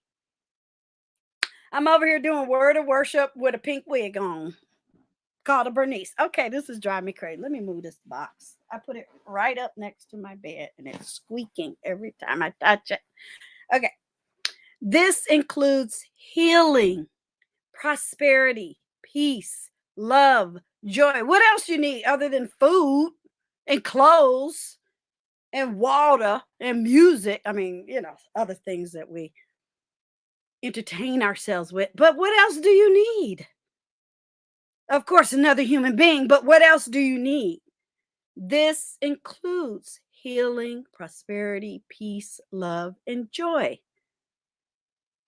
I'm over here doing word of worship with a pink wig on called a Bernice. Okay, this is driving me crazy. Let me move this box. I put it right up next to my bed and it's squeaking every time I touch it. Okay. This includes healing, prosperity, peace, love, joy. What else you need other than food and clothes and water and music? I mean, other things that we entertain ourselves with. But what else do you need? Of course, another human being, but what else do you need? This includes healing, prosperity, peace, love, and joy,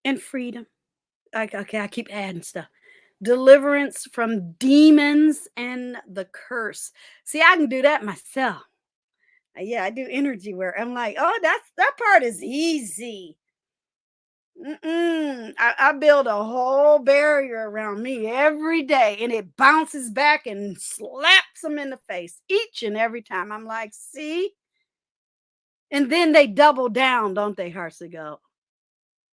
and freedom. Okay, I keep adding stuff. Deliverance from demons and the curse. See, I can do that myself. Yeah, I do energy work. I'm like, oh, that part is easy. I build a whole barrier around me every day, and it bounces back and slaps them in the face each and every time. I'm like, see? And then they double down, don't they, HUGz?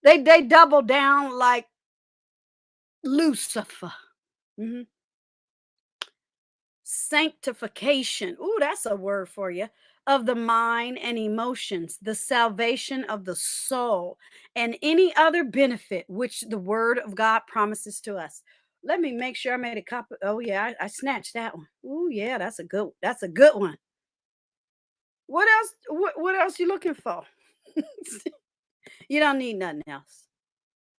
They double down like Lucifer. Sanctification. Ooh, that's a word for you. Of the mind and emotions, the salvation of the soul, and any other benefit which the word of God promises to us. Let me make sure I made a copy. Oh yeah, I snatched that one. Ooh yeah, that's a good one. What else? What else you looking for? You don't need nothing else.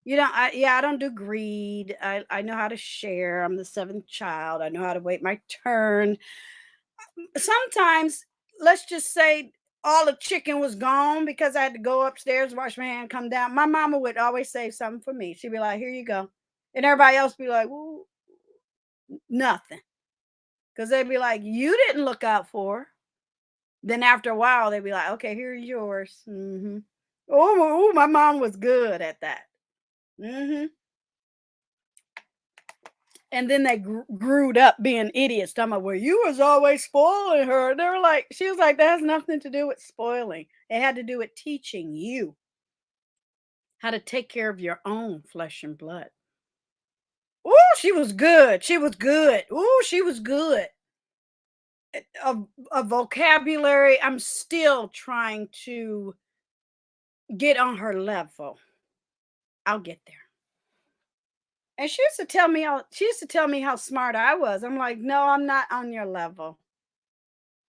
You don't. I don't do greed. I know how to share. I'm the seventh child. I know how to wait my turn. Sometimes, let's just say all the chicken was gone because I had to go upstairs, wash my hand, come down. My mama would always save something for me. She'd be like, here you go. And everybody else be like, "Ooh, nothing." Because they'd be like, you didn't look out for her. Then after a while, they'd be like, okay, here's yours. Oh, my mom was good at that. And then they grewed up being idiots. Talking about, well, you was always spoiling her. They were like, she was like, that has nothing to do with spoiling. It had to do with teaching you how to take care of your own flesh and blood. Oh, she was good. She was good. Oh, she was good. A vocabulary, I'm still trying to get on her level. I'll get there. And she used to tell me how smart I was. I'm like, no, I'm not on your level.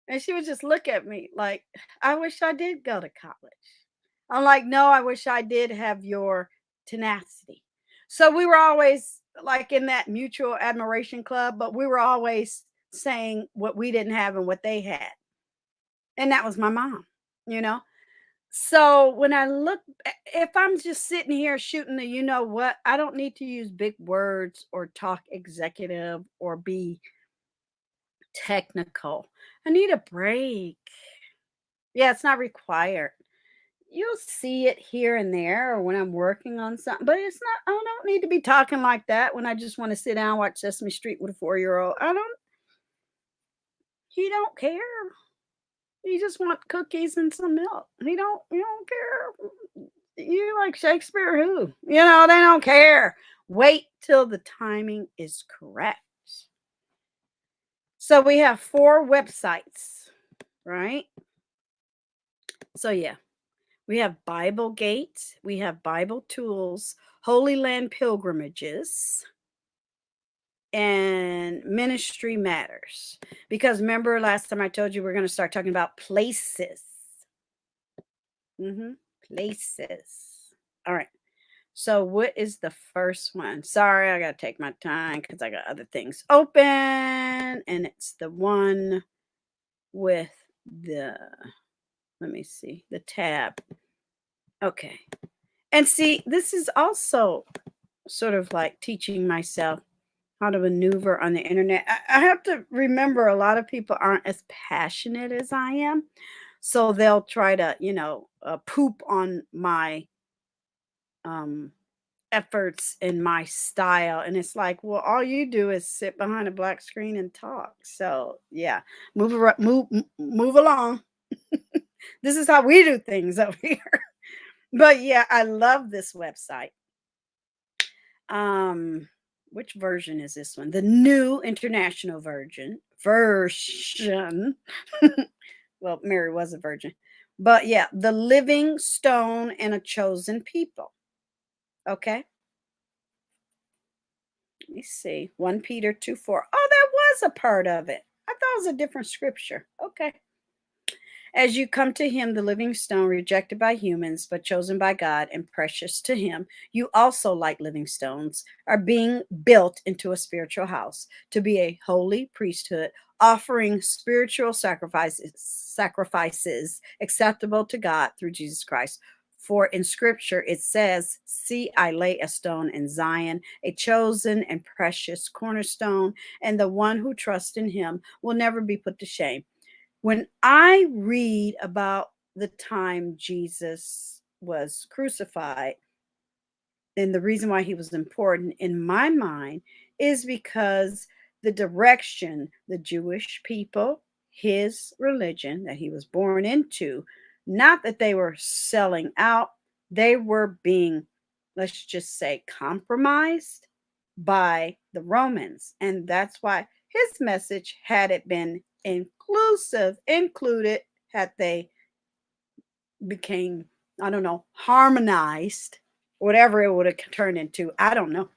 And she would just look at me like, I wish I did go to college. I'm like, no, I wish I did have your tenacity. So we were always like in that mutual admiration club, but we were always saying what we didn't have and what they had. And that was my mom, you know? So when I look, if I'm just sitting here shooting the, what, I don't need to use big words or talk executive or be technical. I need a break. Yeah, it's not required. You'll see it here and there or when I'm working on something, but it's not, I don't need to be talking like that when I just want to sit down and watch Sesame Street with a 4-year-old. He don't care. You just want cookies and some milk. You don't care. You like Shakespeare who? They don't care. Wait till the timing is correct. So we have 4 websites, right? So yeah, We have Bible Gate. We have Bible Tools, Holy Land Pilgrimages, and Ministry Matters. Because remember last time I told you we're going to start talking about places. Places. All right. So what is the first one? Sorry, I got to take my time because I got other things open. And it's the one with the, let me see, the tab. Okay. And see, this is also sort of like teaching myself how to maneuver on the internet. I have to remember a lot of people aren't as passionate as I am. So they'll try to, poop on my efforts and my style. And it's like, well, all you do is sit behind a black screen and talk. So yeah, move along. This is how we do things over here. But yeah, I love this website. Which version is this one? The new international version. Well, Mary was a virgin. But yeah, the living stone and a chosen people. Okay. Let me see. 1 Peter 2:4. Oh, that was a part of it. I thought it was a different scripture. Okay. As you come to him, the living stone, rejected by humans, but chosen by God and precious to him, you also, like living stones, are being built into a spiritual house to be a holy priesthood, offering spiritual sacrifices acceptable to God through Jesus Christ. For in scripture it says, see, I lay a stone in Zion, a chosen and precious cornerstone, and the one who trusts in him will never be put to shame. When I read about the time Jesus was crucified, and the reason why he was important in my mind is because the direction the Jewish people, his religion that he was born into, not that they were selling out, they were being, let's just say, compromised by the Romans. And that's why his message, had it been included, had they became, I don't know, harmonized, whatever it would have turned into. I don't know.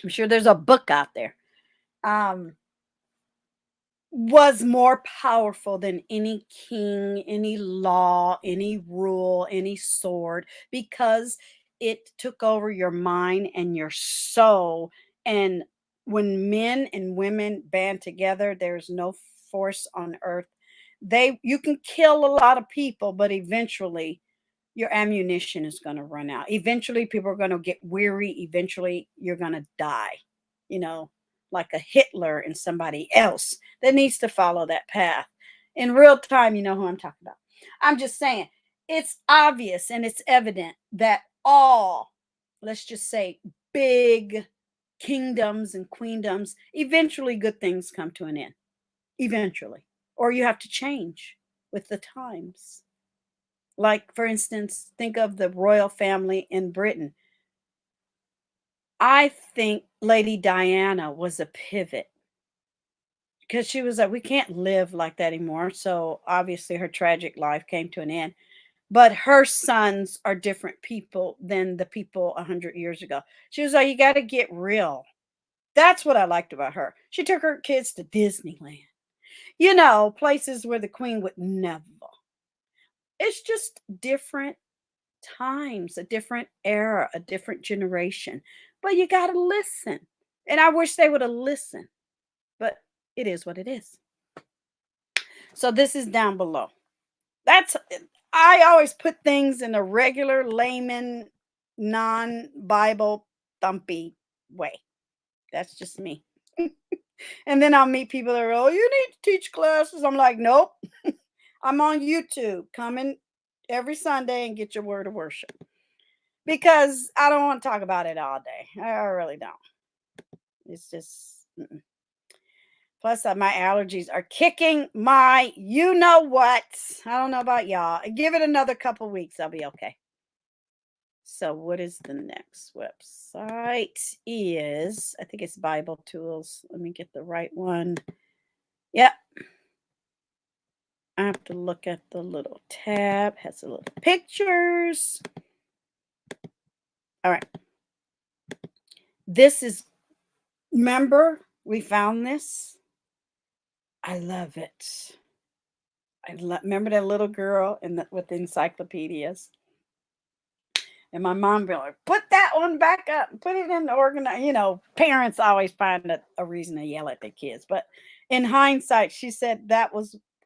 I'm sure there's a book out there. Was more powerful than any king, any law, any rule, any sword, because it took over your mind and your soul. And when men and women band together, there's no force on earth. You can kill a lot of people, but eventually your ammunition is going to run out. Eventually people are going to get weary. Eventually you're going to die, you know, like a Hitler and somebody else that needs to follow that path. In real time, you know who I'm talking about. I'm just saying, it's obvious and it's evident that all, let's just say, big kingdoms and queendoms, eventually good things come to an end. Eventually. Or you have to change with the times. Like, for instance, think of the royal family in Britain. I think Lady Diana was a pivot because she was like, we can't live like that anymore. So obviously her tragic life came to an end. But her sons are different people than the people 100 years ago. She was like, you got to get real. That's what I liked about her. She took her kids to Disneyland, you know, places where the queen would never. It's just different times, a different era, a different generation. But you got to listen. And I wish they would have listened. But it is what it is. So this is down below. That's, I always put things in a regular layman, non-Bible thumpy way. That's just me. And then I'll meet people that are, oh, you need to teach classes. I'm like, nope. I'm on YouTube. Come in every Sunday and get your word of worship. Because I don't want to talk about it all day. I really don't. It's just, plus my allergies are kicking my, you know what? I don't know about y'all. Give it another couple weeks. I'll be okay. So what is the next website? Is, I think it's Bible Tools. Let me get the right one. Yep. I have to look at the little tab. Has a little pictures. All right. This is, remember, we found this. I love it. Remember that little girl with the encyclopedias? And my mom be like, put that one back up, put it in the organize. Parents always find a reason to yell at their kids. But in hindsight, she said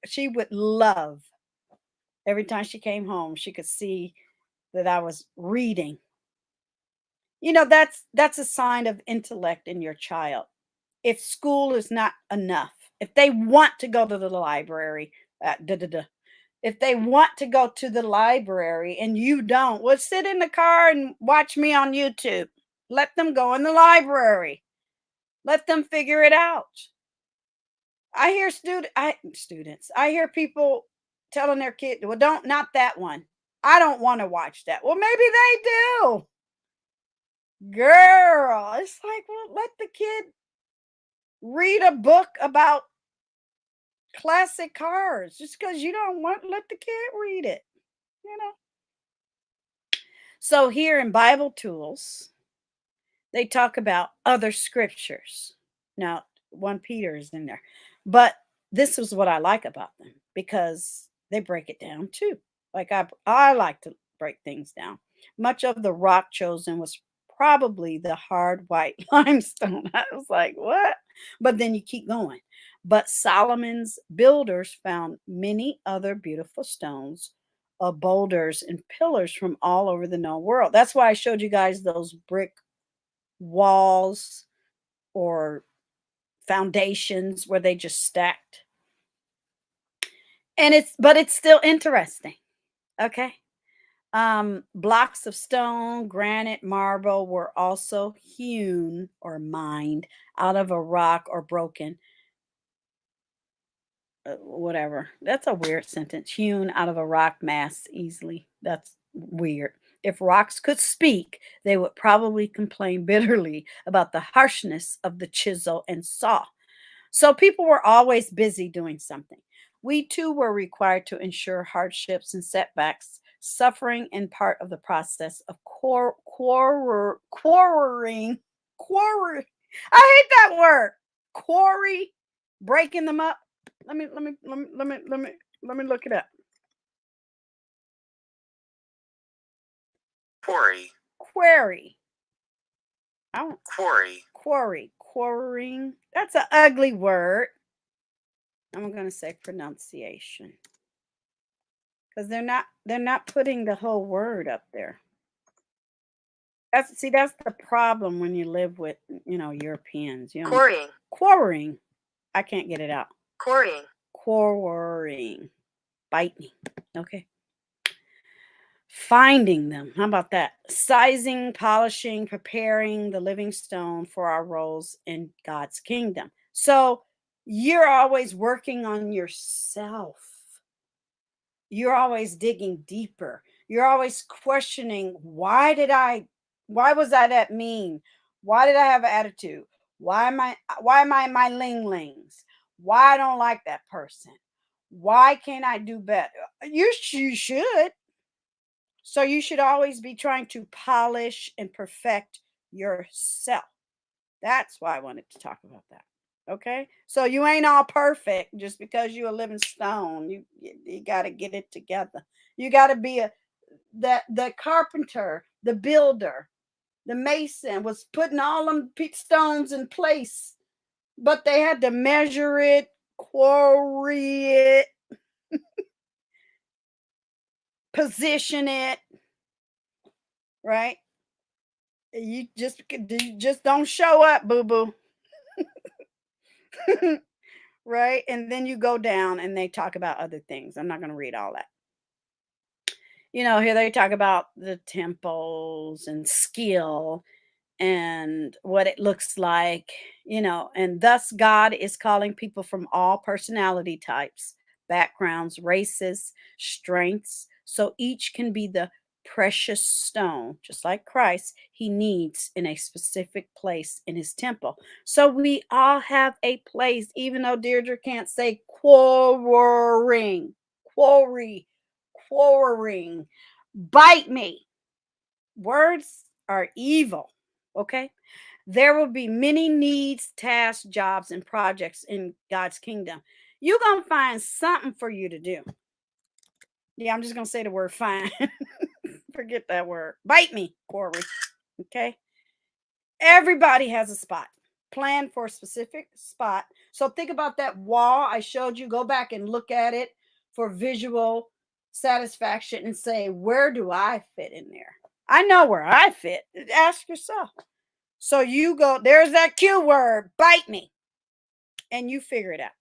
she would love every time she came home, she could see that I was reading. That's a sign of intellect in your child. If school is not enough, if they want to go to the library, if they want to go to the library and you don't, well, sit in the car and watch me on YouTube. Let them go in the library. Let them figure it out. I hear students. I hear people telling their kid, "Well, not that one. I don't want to watch that." Well, maybe they do. Girl, it's like, well, let the kid read a book about classic cars. Just because you don't let the kid read it, you know. So here in Bible Tools, they talk about other scriptures. Now, 1 Peter is in there. But this is what I like about them, because they break it down too. Like I like to break things down. Much of the rock chosen was probably the hard white limestone. I was like, what? But then you keep going. But Solomon's builders found many other beautiful stones, boulders, and pillars from all over the known world. That's why I showed you guys those brick walls or foundations where they just stacked. And it's still interesting. Okay. Blocks of stone, granite, marble were also hewn or mined out of a rock or broken. Whatever. That's a weird sentence. Hewn out of a rock mass easily. That's weird. If rocks could speak, they would probably complain bitterly about the harshness of the chisel and saw. So people were always busy doing something. We too were required to endure hardships and setbacks, suffering in part of the process of quarrying. Quarry. I hate that word. Quarry, breaking them up. Let me look it up. Quarry. Quarry. Quarry. Quarrying. That's an ugly word. I'm going to say pronunciation, because they're not putting the whole word up there. That's the problem when you live with Europeans. Quarrying. Quarrying. I can't get it out. Quarrying. Quarrying. Bite me. Okay. Finding them. How about that? Sizing, polishing, preparing the living stone for our roles in God's kingdom. So you're always working on yourself. You're always digging deeper. You're always questioning, why was I that mean? Why did I have an attitude? Why am I my ling-lings? Why I don't like that person? Why can't I do better? You should. So you should always be trying to polish and perfect yourself. That's why I wanted to talk about that. Okay? So you ain't all perfect just because you're a living stone. You got to get it together. You got to be the carpenter, the builder, the mason was putting all them stones in place, but they had to measure it, quarry it, position it, right? You just don't show up, boo-boo. Right? And then you go down and they talk about other things. I'm not going to read all that. Here they talk about the temples and skill and what it looks like, and thus God is calling people from all personality types, backgrounds, races, strengths, so each can be the precious stone, just like Christ, he needs in a specific place in his temple. So we all have a place, even though Deirdre can't say quarrying. quarreling. Bite me. Words are evil. Okay. There will be many needs, tasks, jobs, and projects in God's kingdom. You're going to find something for you to do. Yeah, I'm just going to say the word fine. Forget that word. Bite me, Corey. Okay. Everybody has a spot. Plan for a specific spot. So think about that wall I showed you. Go back and look at it for visual satisfaction and say, where do I fit in there? I know where I fit. Ask yourself. So you go, there's that Q word, bite me, and you figure it out.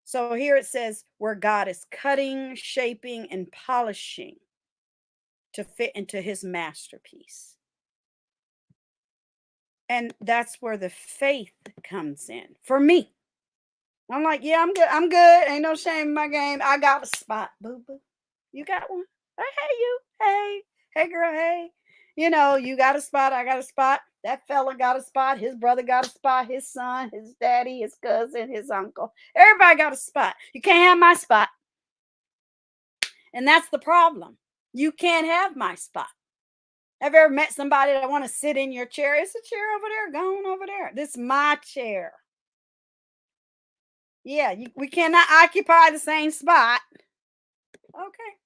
So here it says where God is cutting, shaping, and polishing to fit into his masterpiece. And that's where the faith comes in for me. I'm like, yeah, I'm good. I'm good. Ain't no shame in my game. I got a spot. Boo boo. You got one? Hey, you. Hey, girl. Hey. You know, you got a spot. I got a spot. That fella got a spot. His brother got a spot. His son, his daddy, his cousin, his uncle. Everybody got a spot. You can't have my spot. And that's the problem. You can't have my spot. Have you ever met somebody that want to sit in your chair? It's a chair over there. Go on over there. This is my chair. Yeah, we cannot occupy the same spot. Okay.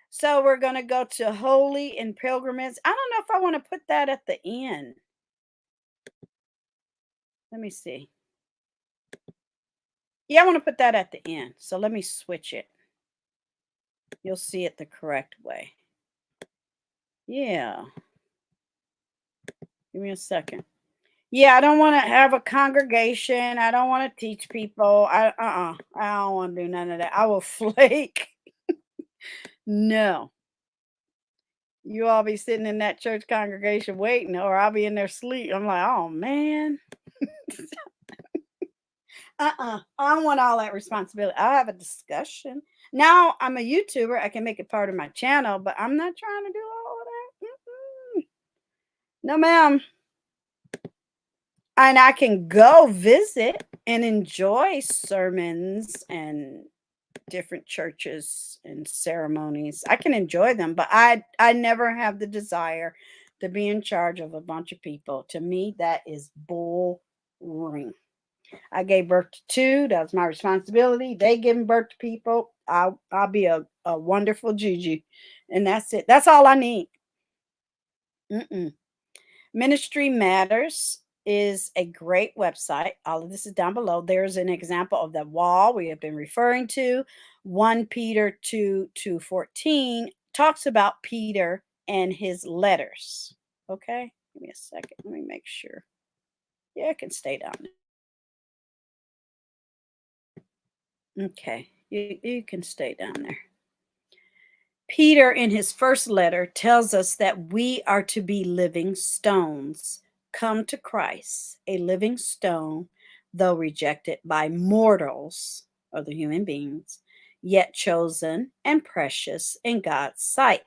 So we're going to go to holy and pilgrimage. I don't know if I want to put that at the end. Let me see. Yeah, I want to put that at the end. So let me switch it. You'll see it the correct way. Yeah. Give me a second. Yeah, I don't want to have a congregation. I don't want to teach people. I don't want to do none of that. I will flake. No. You all be sitting in that church congregation waiting, or I'll be in there sleep. I'm like, oh man. I don't want all that responsibility. I'll have a discussion. Now I'm a YouTuber. I can make it part of my channel, but I'm not trying to do all of that. Mm-mm. No, ma'am. And I can go visit and enjoy sermons and different churches and ceremonies. I can enjoy them, but I never have the desire to be in charge of a bunch of people. To me, that is boring. I gave birth to two. That was my responsibility. They giving birth to people. I'll be a wonderful Juju. And that's it. That's all I need. Mm-mm. Ministry Matters is a great website. All of this is down below. There's an example of that wall we have been referring to. 1 Peter 2:14 talks about Peter and his letters. Okay, give me a second. Let me make sure. Yeah, it can stay down there. Okay, you can stay down there. Peter, in his first letter, tells us that we are to be living stones, come to Christ, a living stone, though rejected by mortals, or the human beings, yet chosen and precious in God's sight.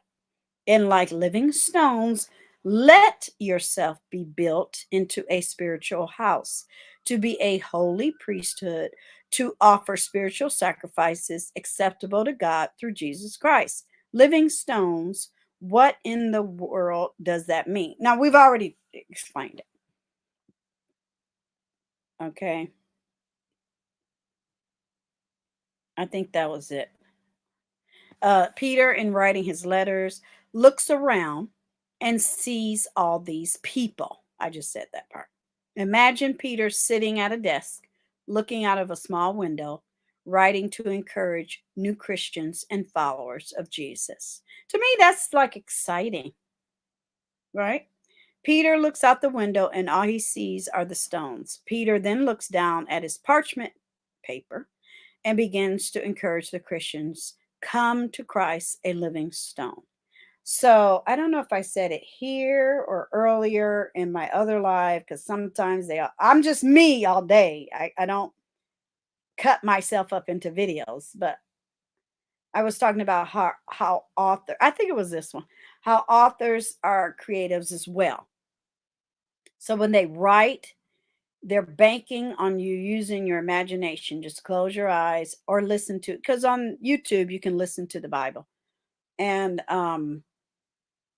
And like living stones, let yourself be built into a spiritual house, to be a holy priesthood, to offer spiritual sacrifices acceptable to God through Jesus Christ. Living stones, what in the world does that mean? Now, we've already explained it. Okay. I think that was it. Peter, in writing his letters, looks around and sees all these people. I just said that part. Imagine Peter sitting at a desk, looking out of a small window, writing to encourage new Christians and followers of Jesus. To me, that's like exciting, right? Peter looks out the window and all he sees are the stones. Peter then looks down at his parchment paper and begins to encourage the Christians, come to Christ, a living stone. So I don't know if I said it here or earlier in my other live, because sometimes I'm just me all day. I don't cut myself up into videos, but I was talking about how author, I think it was this one, how authors are creatives as well. So when they write, They're banking on you using your imagination. Just close your eyes or listen to, because on YouTube you can listen to the Bible. And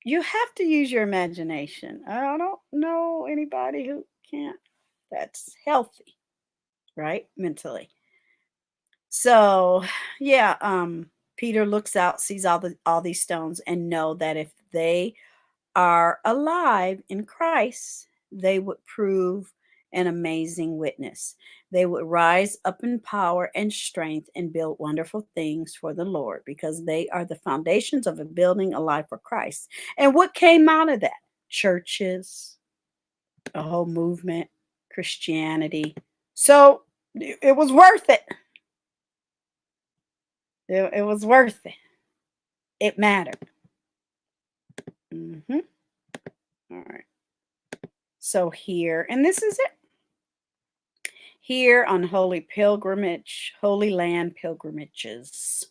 you have to use your imagination. I don't know anybody who can't. That's healthy, right? Mentally. So, yeah, Peter looks out, sees all these stones, and know that if they are alive in Christ, they would prove an amazing witness. They would rise up in power and strength and build wonderful things for the Lord, because they are the foundations of a building a life for Christ. And what came out of that? Churches, a whole movement, Christianity. So it was worth it. It was worth it. It mattered. All right. So here, and this is it. Here on Holy Pilgrimage, Holy Land Pilgrimages.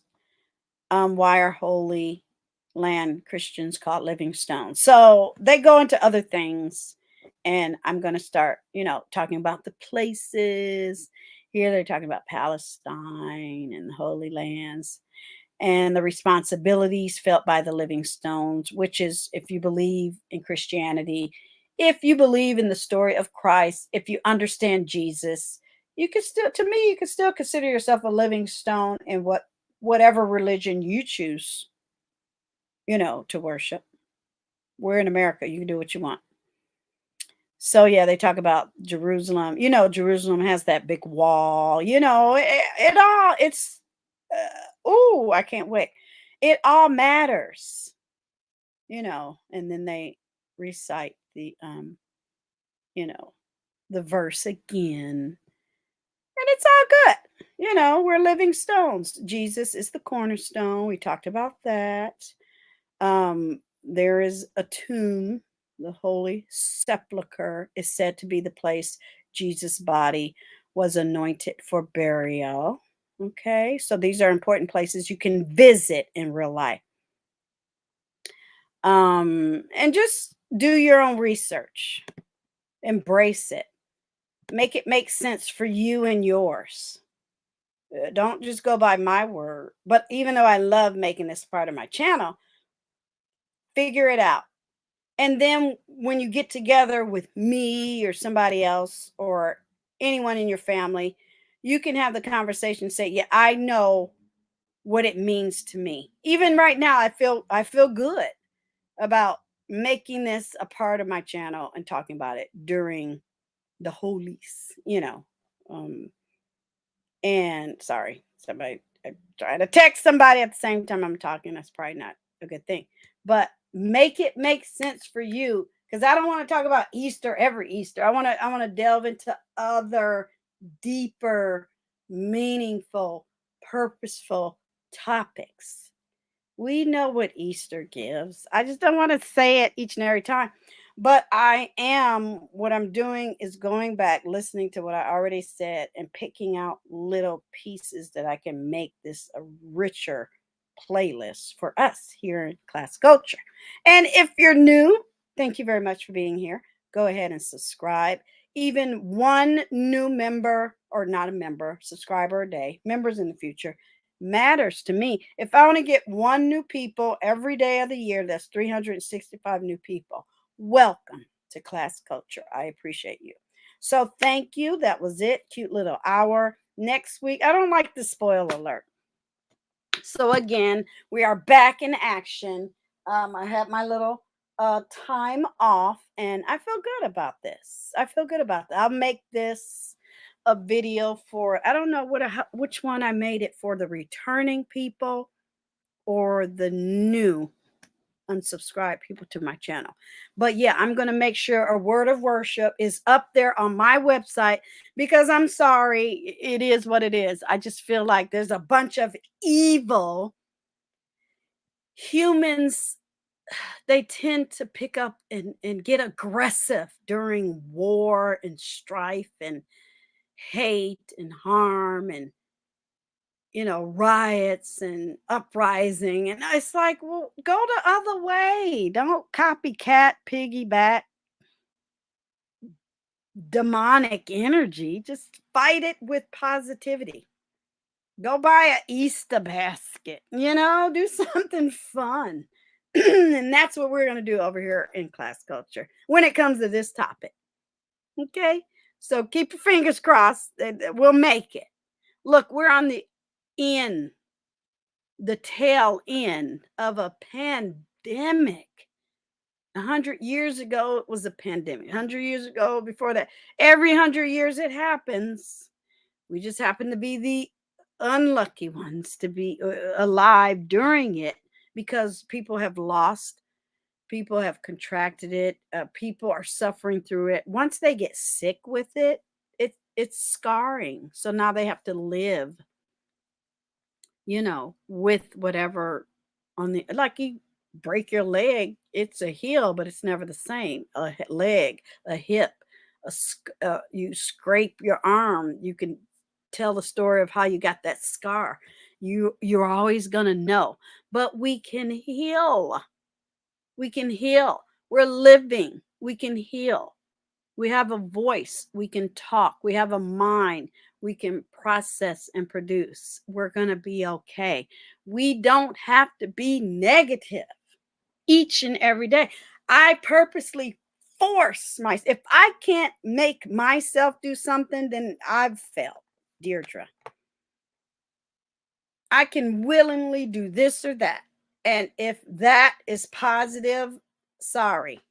Why are Holy Land Christians called living stones? So they go into other things, and I'm going to start, talking about the places. Here they're talking about Palestine and the Holy Lands, and the responsibilities felt by the living stones, which is, if you believe in Christianity, if you believe in the story of Christ, if you understand Jesus, you could still, to me, you could still consider yourself a living stone in whatever religion you choose, to worship. We're in America. You can do what you want. So yeah, they talk about Jerusalem. Jerusalem has that big wall. I can't wait. It all matters, and then they recite you know, the verse again. And it's all good. We're living stones. Jesus is the cornerstone. We talked about that. There is a tomb. The Holy Sepulchre is said to be the place Jesus' body was anointed for burial. Okay, so these are important places you can visit in real life. And just do your own research, embrace it, make it make sense for you and yours. Don't just go by my word. But even though I love making this part of my channel, figure it out. And then when you get together with me or somebody else or anyone in your family, you can have the conversation, say, yeah, I know what it means to me. Even right now, I feel good about making this a part of my channel and talking about it during the holies, and sorry, somebody, I try to text somebody at the same time I'm talking. That's probably not a good thing. But make it make sense for you, because I don't want to talk about Easter every Easter. I want to delve into other deeper, meaningful, purposeful topics. We know what Easter gives. I just don't want to say it each and every time. But what I'm doing is going back, listening to what I already said, and picking out little pieces that I can make this a richer playlist for us here in Class Culture. And if you're new, thank you very much for being here. Go ahead and subscribe. Even one new member, or not a member, subscriber a day, members in the future, matters to me. If I want to get one new people every day of the year, that's 365 new people. Welcome to Class Culture. I appreciate you. So thank you. That was it. Cute little hour. Next week, I don't like the spoil alert. So again, we are back in action. I had my little time off, and I feel good about this. I feel good about that. I'll make this a video for, I don't know which one I made it for, the returning people or the new unsubscribe people to my channel. But yeah, I'm going to make sure a word of worship is up there on my website, because I'm sorry, it is what it is. I just feel like there's a bunch of evil humans. They tend to pick up and get aggressive during war and strife and hate and harm and riots and uprising. And it's like, well, go the other way. Don't copycat, piggyback, demonic energy, just fight it with positivity. Go buy a Easter basket, do something fun. And that's what we're going to do over here in class culture when it comes to this topic. Okay? So keep your fingers crossed that we'll make it. Look, we're on the tail end of a pandemic. 100 years ago, it was a pandemic. 100 years ago, before that, every 100 years it happens. We just happen to be the unlucky ones to be alive during it because people have lost, people have contracted it, people are suffering through it. Once they get sick with it, it's scarring. So now they have to live, with whatever on the, like, you break your leg, it's a heel, but it's never the same. A leg, a hip, you scrape your arm, you can tell the story of how you got that scar. You're always going to know, but we can heal. We can heal. We're living. We can heal. We have a voice. We can talk. We have a mind. We can process and produce. We're going to be okay. We don't have to be negative each and every day. I purposely force myself. If I can't make myself do something, then I've failed, Deirdre. I can willingly do this or that. And if that is positive, sorry.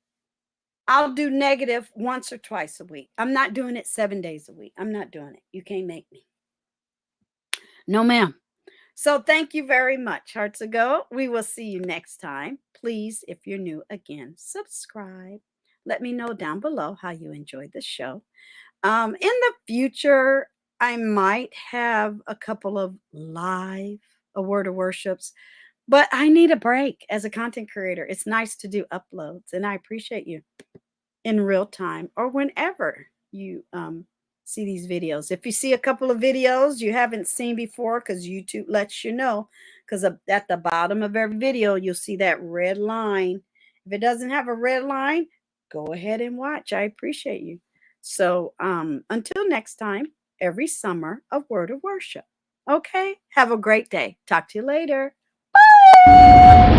I'll do negative once or twice a week. I'm not doing it 7 days a week. I'm not doing it. You can't make me. No, ma'am. So thank you very much, Hearts of Gold. We will see you next time. Please, if you're new, again, subscribe. Let me know down below how you enjoyed the show. In the future, I might have a couple of live A Word of Worships, but I need a break as a content creator. It's nice to do uploads, and I appreciate you in real time or whenever you see these videos. If you see a couple of videos you haven't seen before, because YouTube lets you know, because at the bottom of every video you'll see that red line. If it doesn't have a red line, go ahead and watch. I appreciate you. So until next time, every summer, A Word of Worship. Okay, have a great day. Talk to you later. Bye.